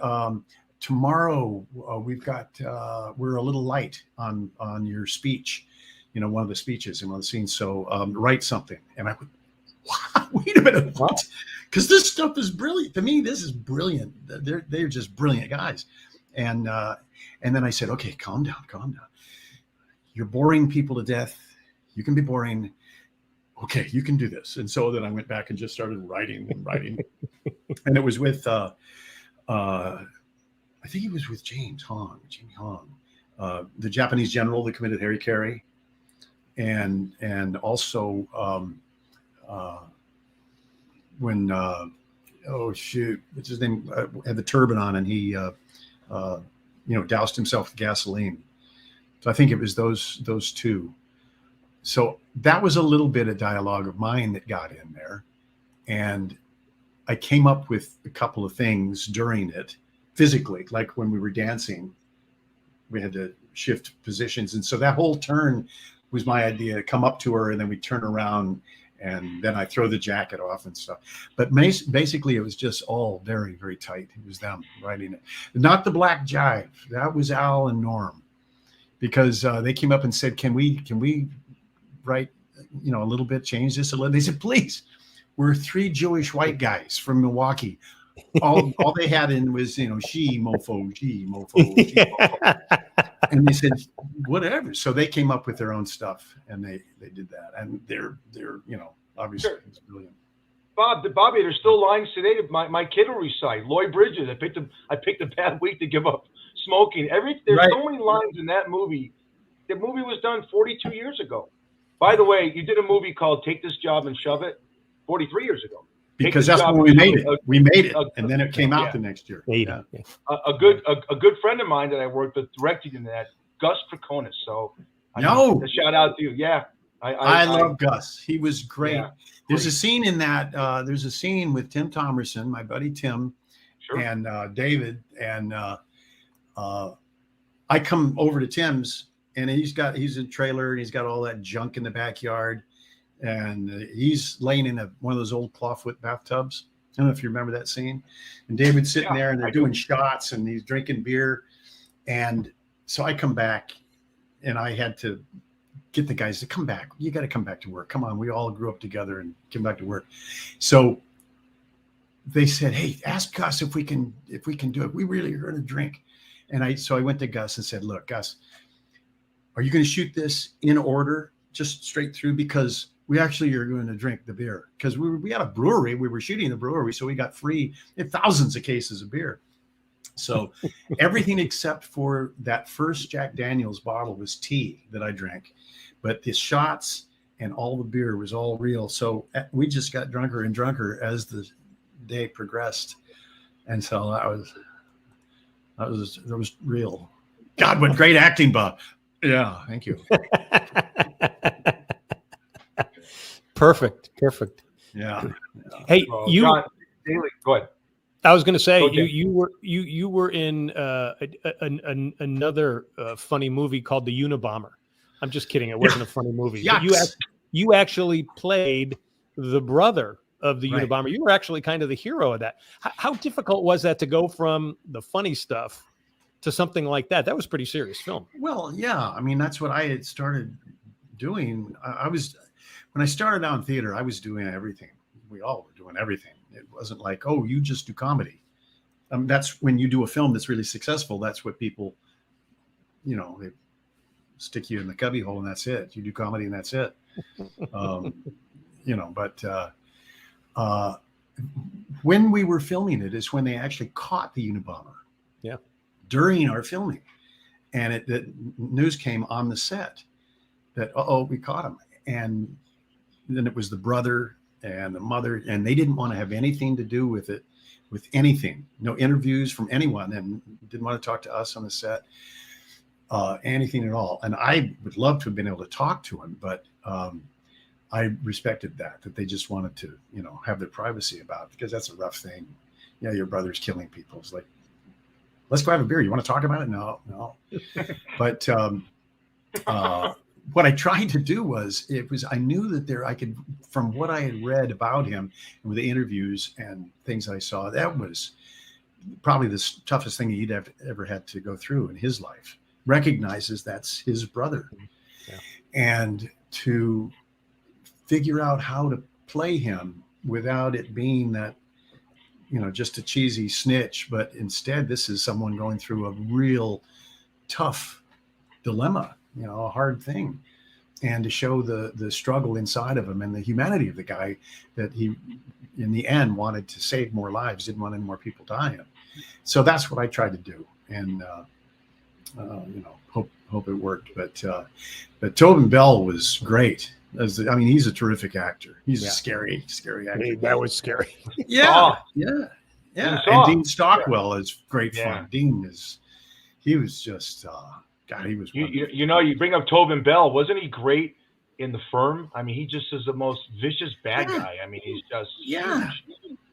tomorrow we're a little light on your speech, one of the speeches in one of the scenes. So write something. And I would, wait a minute, what? Because this stuff is brilliant. To me, this is brilliant. They're just brilliant guys. And then I said, okay, calm down. You're boring people to death. You can be boring. Okay, you can do this. And so then I went back and just started writing. And it was with, I think it was with Jimmy Hong, the Japanese general that committed harikari. And also when, what's his name, had the turban on, and he, doused himself with gasoline. So I think it was those two. So that was a little bit of dialogue of mine that got in there. And I came up with a couple of things during it physically, like when we were dancing, we had to shift positions. And so that whole turn was my idea, to come up to her and then we turn around and then I throw the jacket off and stuff. But basically it was just all very, very tight. It was them writing it. Not the Black Jive. That was Al and Norm, because they came up and said, can we write, a little bit, change this a little? They said, please. We're three Jewish white guys from Milwaukee. All they had in was, she mofo, she mofo, she mofo. And they said, whatever. So they came up with their own stuff, and they did that. And they're obviously it's brilliant. Bobby, there's still lines today that my kid will recite. Lloyd Bridges, I picked a bad week to give up smoking. There's right. So many lines in that movie. The movie was done 42 years ago. By the way, you did a movie called Take This Job and Shove It 43 years ago. Because that's when we made it. We made it, and then it came out the next year. Yeah. A good friend of mine that I worked with directed in that, Gus Preconis. So, a shout out to you. Yeah, I love Gus. He was great. Yeah, there's a scene in that. There's a scene with Tim Thomerson, my buddy Tim, and David, and I come over to Tim's, and he's a trailer, and he's got all that junk in the backyard. And he's laying in one of those old clawfoot bathtubs. I don't know if you remember that scene. And David's sitting there, and they're doing shots, and he's drinking beer. And so I come back, and I had to get the guys to come back. You got to come back to work. Come on, we all grew up together and came back to work. So they said, "Hey, ask Gus if we can do it. We really are going to drink." And so I went to Gus and said, "Look, Gus, are you going to shoot this in order, just straight through? Because we actually are going to drink the beer, because we had a brewery. We were shooting the brewery, so we got free thousands of cases of beer. So everything except for that first Jack Daniel's bottle was tea that I drank, but the shots and all the beer was all real. So we just got drunker and drunker as the day progressed, and so that was real. God, what great acting, Bob! Yeah, thank you." Perfect. Yeah. Hey, John Daly, go ahead. I was going to say you were in another funny movie called The Unabomber. I'm just kidding. It wasn't a funny movie. But you actually played the brother of the Right. Unabomber. You were actually kind of the hero of that. How difficult was that to go from the funny stuff to something like that? That was pretty serious film. Well, yeah. I mean, that's what I had started doing. I was, when I started out in theater, I was doing everything. We all were doing everything. It wasn't like, oh, you just do comedy. That's when you do a film that's really successful. That's what people, you know, they stick you in the cubbyhole and that's it. You do comedy and that's it. You know, but when we were filming it is when they actually caught the Unabomber. Yeah. During our filming. And the news came on the set that, we caught him. And then it was the brother and the mother, and they didn't want to have anything to do with it, with anything, no interviews from anyone, and didn't want to talk to us on the set, anything at all. And I would love to have been able to talk to him, but I respected that they just wanted to, you know, have their privacy about it, because that's a rough thing. Yeah, your brother's killing people. It's like, let's go have a beer. You want to talk about it? No. But what I tried to do was, I knew that I could, from what I had read about him and with the interviews and things I saw, that was probably the toughest thing he'd ever had to go through in his life. Recognizes that's his brother. Yeah. And to figure out how to play him without it being that, you know, just a cheesy snitch, but instead this is someone going through a real tough dilemma, you know, a hard thing, and to show the struggle inside of him and the humanity of the guy, that he in the end wanted to save more lives, didn't want any more people dying. So that's what I tried to do, and you know, hope it worked. But Tobin Bell was great. He's a terrific actor. He's a scary actor. Hey, that was scary. Yeah. And Dean Stockwell is great Yeah. fun. Dean he was just God, he was You know, you bring up Tobin Bell. Wasn't he great in The Firm? I mean, he just is the most vicious bad guy. I mean, he's just huge.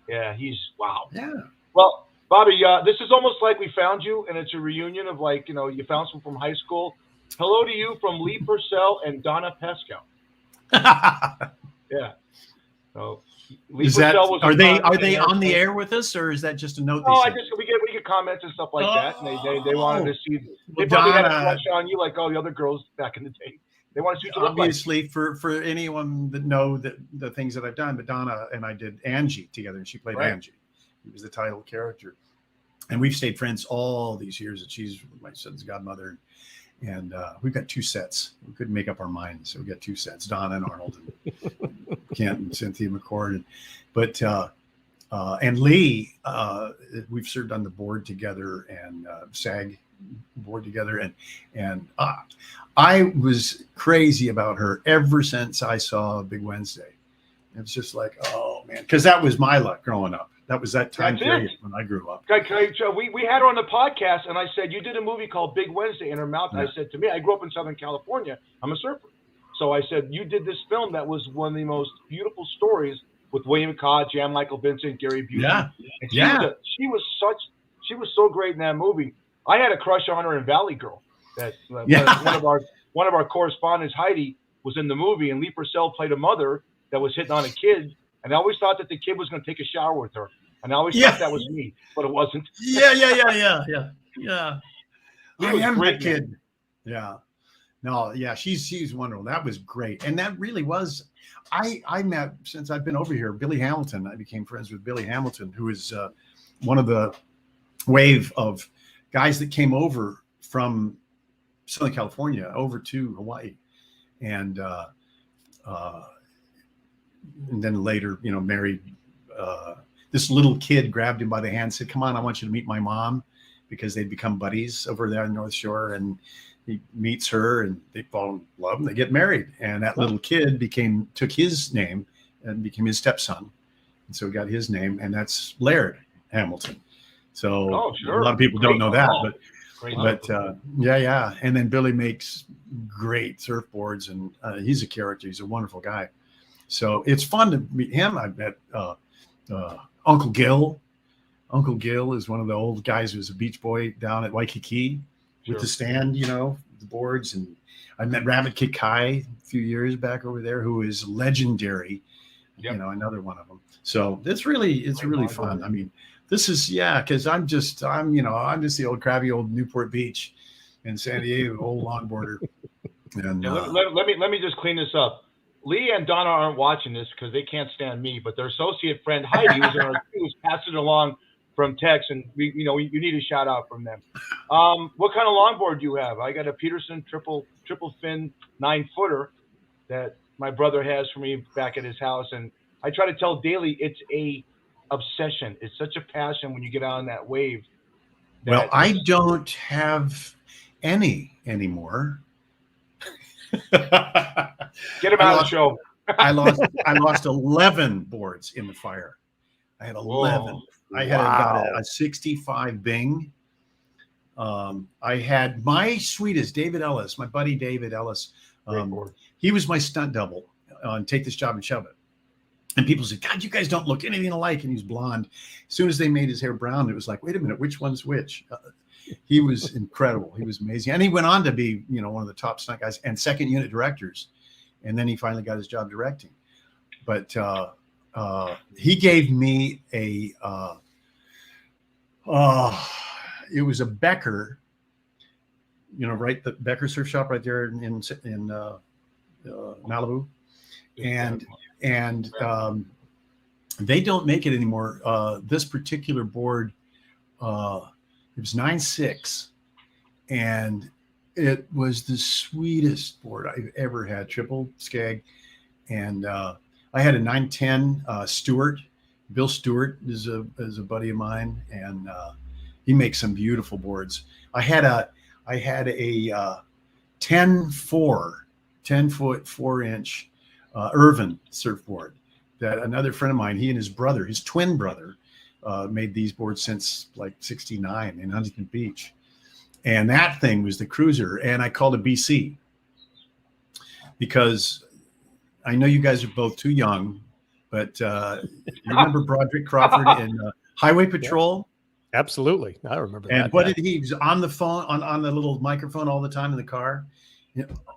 Yeah, he's wow. Yeah. Well, Bobby, this is almost like we found you, and it's a reunion of, like, you know, you found someone from high school. Hello to you from Lee Purcell and Donna Pescow. Yeah. So Lee Purcell was are they on the air with us, or is that just a note? Oh, we get comments and stuff like that, and they wanted to see. They probably had a crush on you, like all the other girls back in the day. They want to see what you look like. Obviously, for anyone that know the things that I've done, but Donna and I did Angie together, and she played Angie. He was the title character, and we've stayed friends all these years. And she's my son's godmother. And we've got 2 sets. We couldn't make up our minds, so we got 2 sets: Donna and Arnold, and Kent and Cynthia McCord. And Lee, we've served on the board together, and SAG board together, and I was crazy about her ever since I saw Big Wednesday. It's just like, oh man, because that was my luck growing up. That was that time period when I grew up. We had her on the podcast, and I said, you did a movie called Big Wednesday in her mouth. Yeah. I said, to me, I grew up in Southern California. I'm a surfer. So I said, you did this film that was one of the most beautiful stories with William Codd, Jan Michael Vincent, Gary Busey. Yeah. And she was so great in that movie. I had a crush on her in Valley Girl. One of our correspondents, Heidi, was in the movie, and Lee Purcell played a mother that was hitting on a kid. And I always thought that the kid was going to take a shower with her. And I always thought that was me, but it wasn't. Yeah. I am the kid. Yeah. No, yeah, she's wonderful. That was great. And that really was, I met, since I've been over here, Billy Hamilton. I became friends with Billy Hamilton, who is one of the wave of guys that came over from Southern California over to Hawaii. And then later, you know, married. This little kid grabbed him by the hand, said, "Come on, I want you to meet my mom," because they'd become buddies over there in North Shore. And he meets her, and they fall in love, and they get married. And that little kid took his name and became his stepson, and so he got his name, and that's Laird Hamilton. So a lot of people don't know that, but yeah. And then Billy makes great surfboards, and he's a character. He's a wonderful guy. So it's fun to meet him. I met Uncle Gil. Uncle Gil is one of the old guys who was a beach boy down at Waikiki with the stand, you know, the boards. And I met Rabbit Kid Kai a few years back over there, who is legendary. Yep. You know, another one of them. So it's really fun. I mean, this is because I'm just the old crabby old Newport Beach in San Diego, old longboarder. And let me just clean this up. Lee and Donna aren't watching this because they can't stand me, but their associate friend Heidi, who's in our crew, passed it along from text, and you need a shout out from them. What kind of longboard do you have? I got a Peterson triple fin 9-footer that my brother has for me back at his house, and I try to tell Daly it's a obsession. It's such a passion when you get on that wave. Well, I don't have any anymore. Get him out of the show. I lost 11 boards in the fire. I had 11. Whoa. I had about a 65 Bing. I had my sweetest David Ellis, my buddy David Ellis. He was my stunt double on Take This Job and Shove It. And people said, God, you guys don't look anything alike. And he's blonde. As soon as they made his hair brown, it was like, wait a minute, which one's which? He was incredible. He was amazing. And he went on to be, one of the top stunt guys and second unit directors. And then he finally got his job directing. But he gave me it was a Becker, right? The Becker surf shop right there in Malibu. And they don't make it anymore. This particular board, it was 9.6, and it was the sweetest board I've ever had. Triple skeg, and I had a 910 Stewart. Bill Stewart is a buddy of mine, and he makes some beautiful boards. I had a 10 foot 4-inch Irvin surfboard that another friend of mine, he and his brother, his twin brother, made these boards since like 69 in Huntington Beach. And that thing was the cruiser. And I called it BC because I know you guys are both too young, but you remember Broderick Crawford in Highway Patrol? Yeah, absolutely. I remember and that. What did he was on the phone, on the little microphone all the time in the car.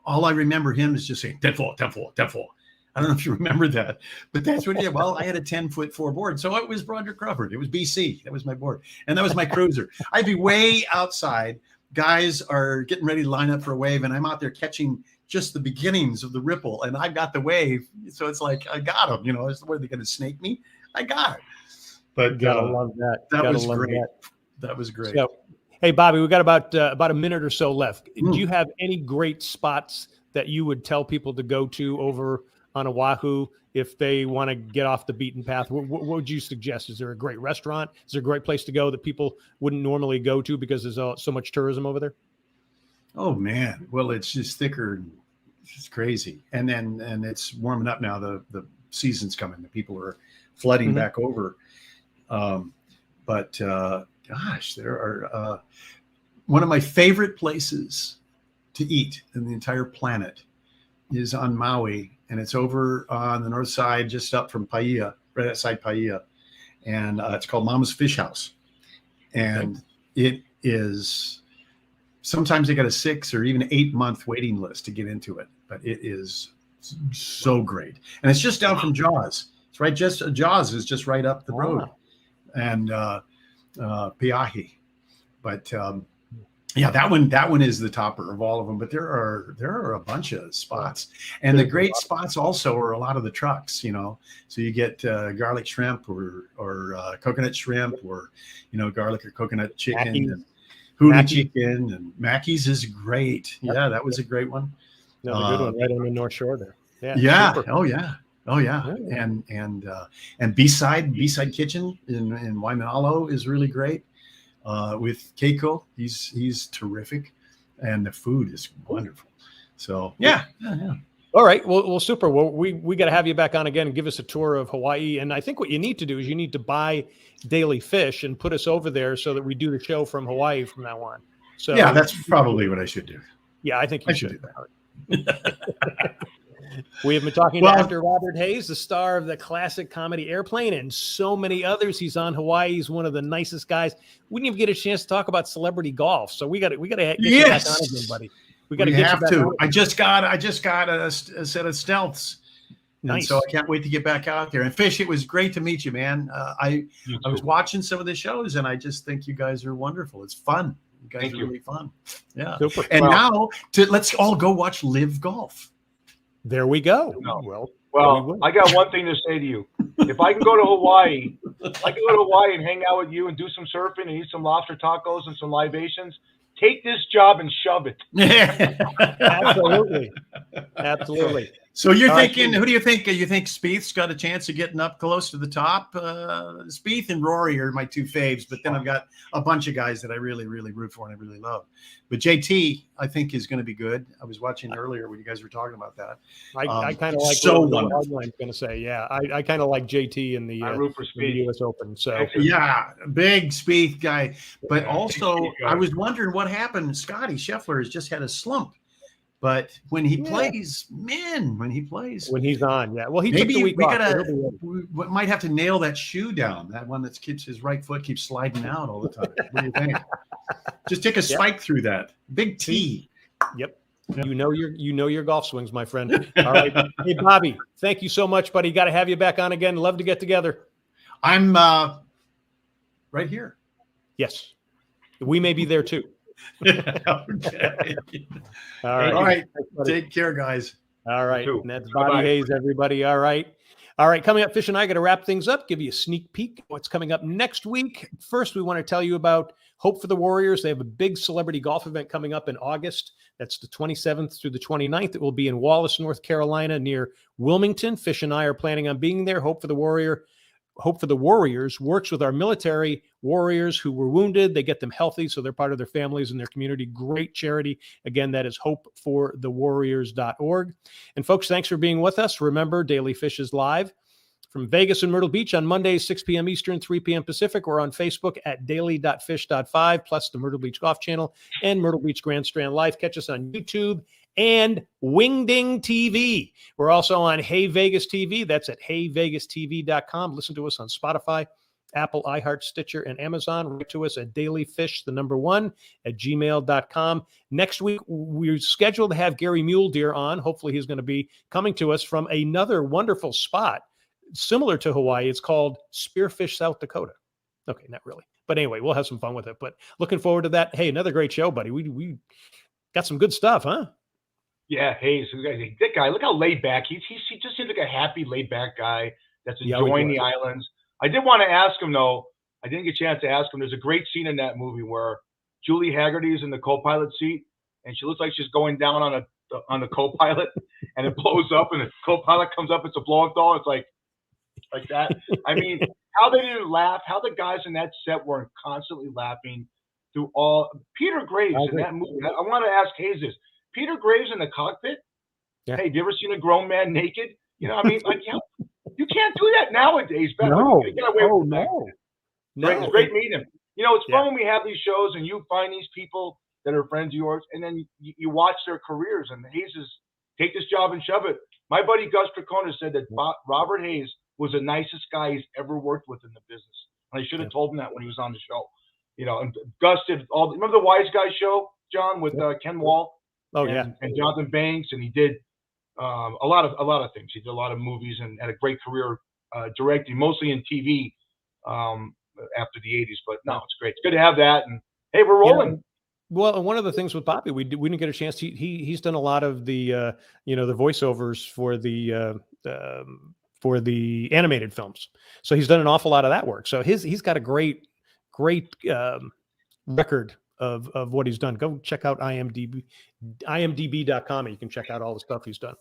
All I remember him is just saying 10-4, 10-4, 10-4. I don't know if you remember that, but that's what he did. Well, I had a 10-foot 4 board. So it was Broderick Crawford. It was BC. That was my board. And that was my cruiser. I'd be way outside. Guys are getting ready to line up for a wave. And I'm out there catching just the beginnings of the ripple. And I've got the wave. So it's like, I got them. What, are they going to snake me? I got it. But gotta love that. That was great. That was great. So, hey, Bobby, we got about a minute or so left. Do you have any great spots that you would tell people to go to over on Oahu if they want to get off the beaten path? What would you suggest? Is there a great restaurant? Is there a great place to go that people wouldn't normally go to because there's so much tourism over there? Oh man, well, it's just thicker. It's crazy. And it's warming up now. The season's coming. The people are flooding back over. But gosh, there are one of my favorite places to eat in the entire planet is on Maui. And it's over on the north side, just up from Paia, right outside Paia. And it's called Mama's Fish House. And it is, sometimes they got a 6 or even 8 month waiting list to get into it. But it is so great. And it's just down from Jaws. It's right, Jaws is just right up the road. And Piahi. But yeah, that one is the topper of all of them. But there are a bunch of spots, and the great spots also are a lot of the trucks. So you get garlic shrimp or coconut shrimp, or garlic or coconut chicken, and hula chicken, and Mackey's is great. Yeah, that was a great one. Another good one right on the North Shore there. Yeah. Super. Oh yeah. And B-side Kitchen in Waimanalo is really great. With Keiko, he's terrific, and the food is wonderful. So yeah. All right, well, super. Well, we got to have you back on again and give us a tour of Hawaii. And I think what you need to do is you need to buy Daily Fish and put us over there so that we do the show from Hawaii from now on. So yeah, that's probably what I should do. Yeah, I think you should do that. We have been talking to Dr. Robert Hayes, the star of the classic comedy Airplane and so many others. He's on Hawaii. He's one of the nicest guys. We didn't even get a chance to talk about celebrity golf. So we got to get you back on again, buddy. We got to get you back on. I just got a set of stealths Nice. so I can't wait to get back out there. And Fish, it was great to meet you, man. I was watching some of the shows, and I just think you guys are wonderful. It's fun. You guys are really fun. Yeah. Super. And now let's all go watch Live Golf. There we go. No. Well, I got one thing to say to you. If I can go to Hawaii, and hang out with you and do some surfing and eat some lobster tacos and some libations, take this job and shove it. Absolutely. Absolutely. So you're thinking, who do you think? You think Spieth's got a chance of getting up close to the top? Spieth and Rory are my two faves, but then I've got a bunch of guys that I really, really root for and I really love. But JT, I think, is going to be good. I was watching earlier when you guys were talking about that. I kind of like what I'm going to say. Yeah, I kind of like JT in the U.S. Open. So yeah, big Spieth guy. But also, I was wondering what happened. Scotty Scheffler has just had a slump. But when he plays, when he's on, well, he maybe took the week off. We might have to nail that shoe down. That one that keeps his right foot keeps sliding out all the time. What do you think? Just take a spike through that big T. Yep. You know your golf swings, my friend. All right. Hey, Bobby, thank you so much, buddy. Got to have you back on again. Love to get together. I'm right here. Yes, we may be there too. Okay. All right. Take care, guys. All right. And that's Bobby Hayes, everybody. All right. Coming up, Fish and I got to wrap things up, give you a sneak peek what's coming up next week. First, we want to tell you about Hope for the Warriors. They have a big celebrity golf event coming up in August. That's the 27th through the 29th. It will be in Wallace, North Carolina, near Wilmington. Fish and I are planning on being there. Hope for the Warriors works with our military warriors who were wounded. They get them healthy so they're part of their families and their community. Great charity. Again, that is hopeforthewarriors.org. And folks, thanks for being with us. Remember, Daily Fish is live from Vegas and Myrtle Beach on Mondays, 6 p.m. Eastern, 3 p.m. Pacific. We're on Facebook at daily.fish.5, plus the Myrtle Beach Golf Channel and Myrtle Beach Grand Strand Live. Catch us on YouTube and Wingding TV. We're also on Hey Vegas TV. That's at heyvegastv.com. Listen to us on Spotify, Apple, iHeart, Stitcher, and Amazon. Write to us at dailyfish1@gmail.com. Next week, we're scheduled to have Gary Muledeer on. Hopefully, he's going to be coming to us from another wonderful spot similar to Hawaii. It's called Spearfish, South Dakota. Okay, not really. But anyway, we'll have some fun with it. But looking forward to that. Hey, another great show, buddy. We got some good stuff, huh? Yeah, Hayes, that guy, look how laid back he just seems like a happy, laid back guy that's enjoying the islands. I did want to ask him though. I didn't get a chance to ask him. There's a great scene in that movie where Julie Haggerty is in the co-pilot seat and she looks like she's going down on the co-pilot and it blows up and the co-pilot comes up. It's a blow-up doll. It's like that. I mean, how they didn't laugh, how the guys in that set weren't constantly laughing through all. Peter Graves in that movie. I want to ask Hayes this. Peter Graves in the cockpit. Yeah. Hey, have you ever seen a grown man naked? You know, I mean, like, you can't do that nowadays. No. Get away with no. Right? It's great meeting him. You know, it's fun when we have these shows and you find these people that are friends of yours, and then you watch their careers. And Hayes is take this job and shove it. My buddy Gus Tricona said that Robert Hayes was the nicest guy he's ever worked with in the business, and I should have told him that when he was on the show. You know, and Gus did all. Remember the Wise Guy show, John, with Ken Wall? Oh, and Jonathan Banks, and he did a lot of things. He did a lot of movies and had a great career directing, mostly in TV after the 80s. But no, it's great. It's good to have that. And hey, we're rolling. Yeah. Well, one of the things with Bobby, we didn't get a chance. He's done a lot of the the voiceovers for the animated films. So he's done an awful lot of that work. So he's got a great record of what he's done. Go check out imdb.com. You can check out all the stuff he's done.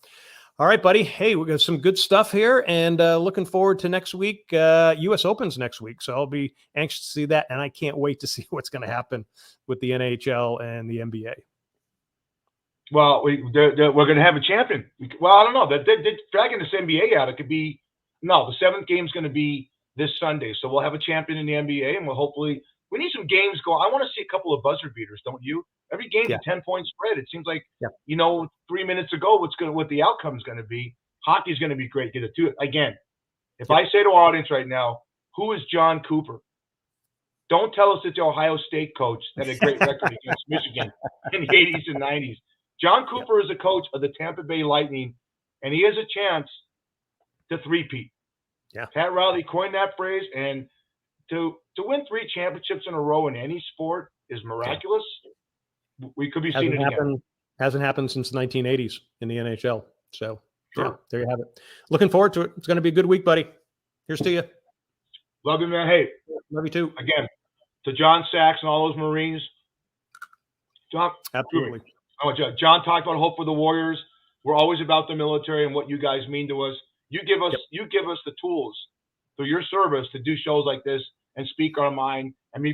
All right, buddy. Hey, we got some good stuff here, and looking forward to next week. U.S. Open's next week, so I'll be anxious to see that, and I can't wait to see what's going to happen with the NHL and the NBA. Well, we're going to have a champion. Well, I don't know. They're dragging this NBA out. It could be the seventh game's going to be this Sunday, so we'll have a champion in the NBA, and we'll hopefully. We need some games going. I want to see a couple of buzzer beaters, don't you? Every game's a 10-point spread. It seems like 3 minutes ago what the outcome's going to be. Hockey's going to be great. Get it to it again. If I say to our audience right now, who is John Cooper? Don't tell us it's the Ohio State coach that had a great record against Michigan in the 80s and 90s. John Cooper is a coach of the Tampa Bay Lightning, and he has a chance to three-peat. Yeah. Pat Riley coined that phrase, and to win 3 championships in a row in any sport is miraculous. We could be seeing it again. Hasn't happened since the 1980s in the NHL. So, Sure. yeah, there you have it. Looking forward to it. It's going to be a good week, buddy. Here's to you. Love you, man. Hey, Love you too. again, to John Sachs and all those Marines. John, Absolutely. John talked about hope for the Warriors. We're always about the military and what you guys mean to us. You give us the tools through your service to do shows like this and speak our mind. And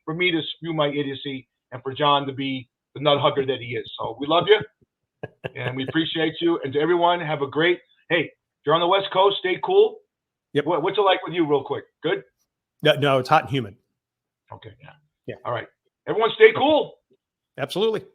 for me to spew my idiocy, and for John to be the nut hugger that he is. So we love you, and we appreciate you. And to everyone, have a great. Hey, if you're on the West Coast, stay cool. Yep. What's it like with you, real quick? Good. No, it's hot and humid. Okay. Yeah. Yeah. All right. Everyone, stay cool. Absolutely.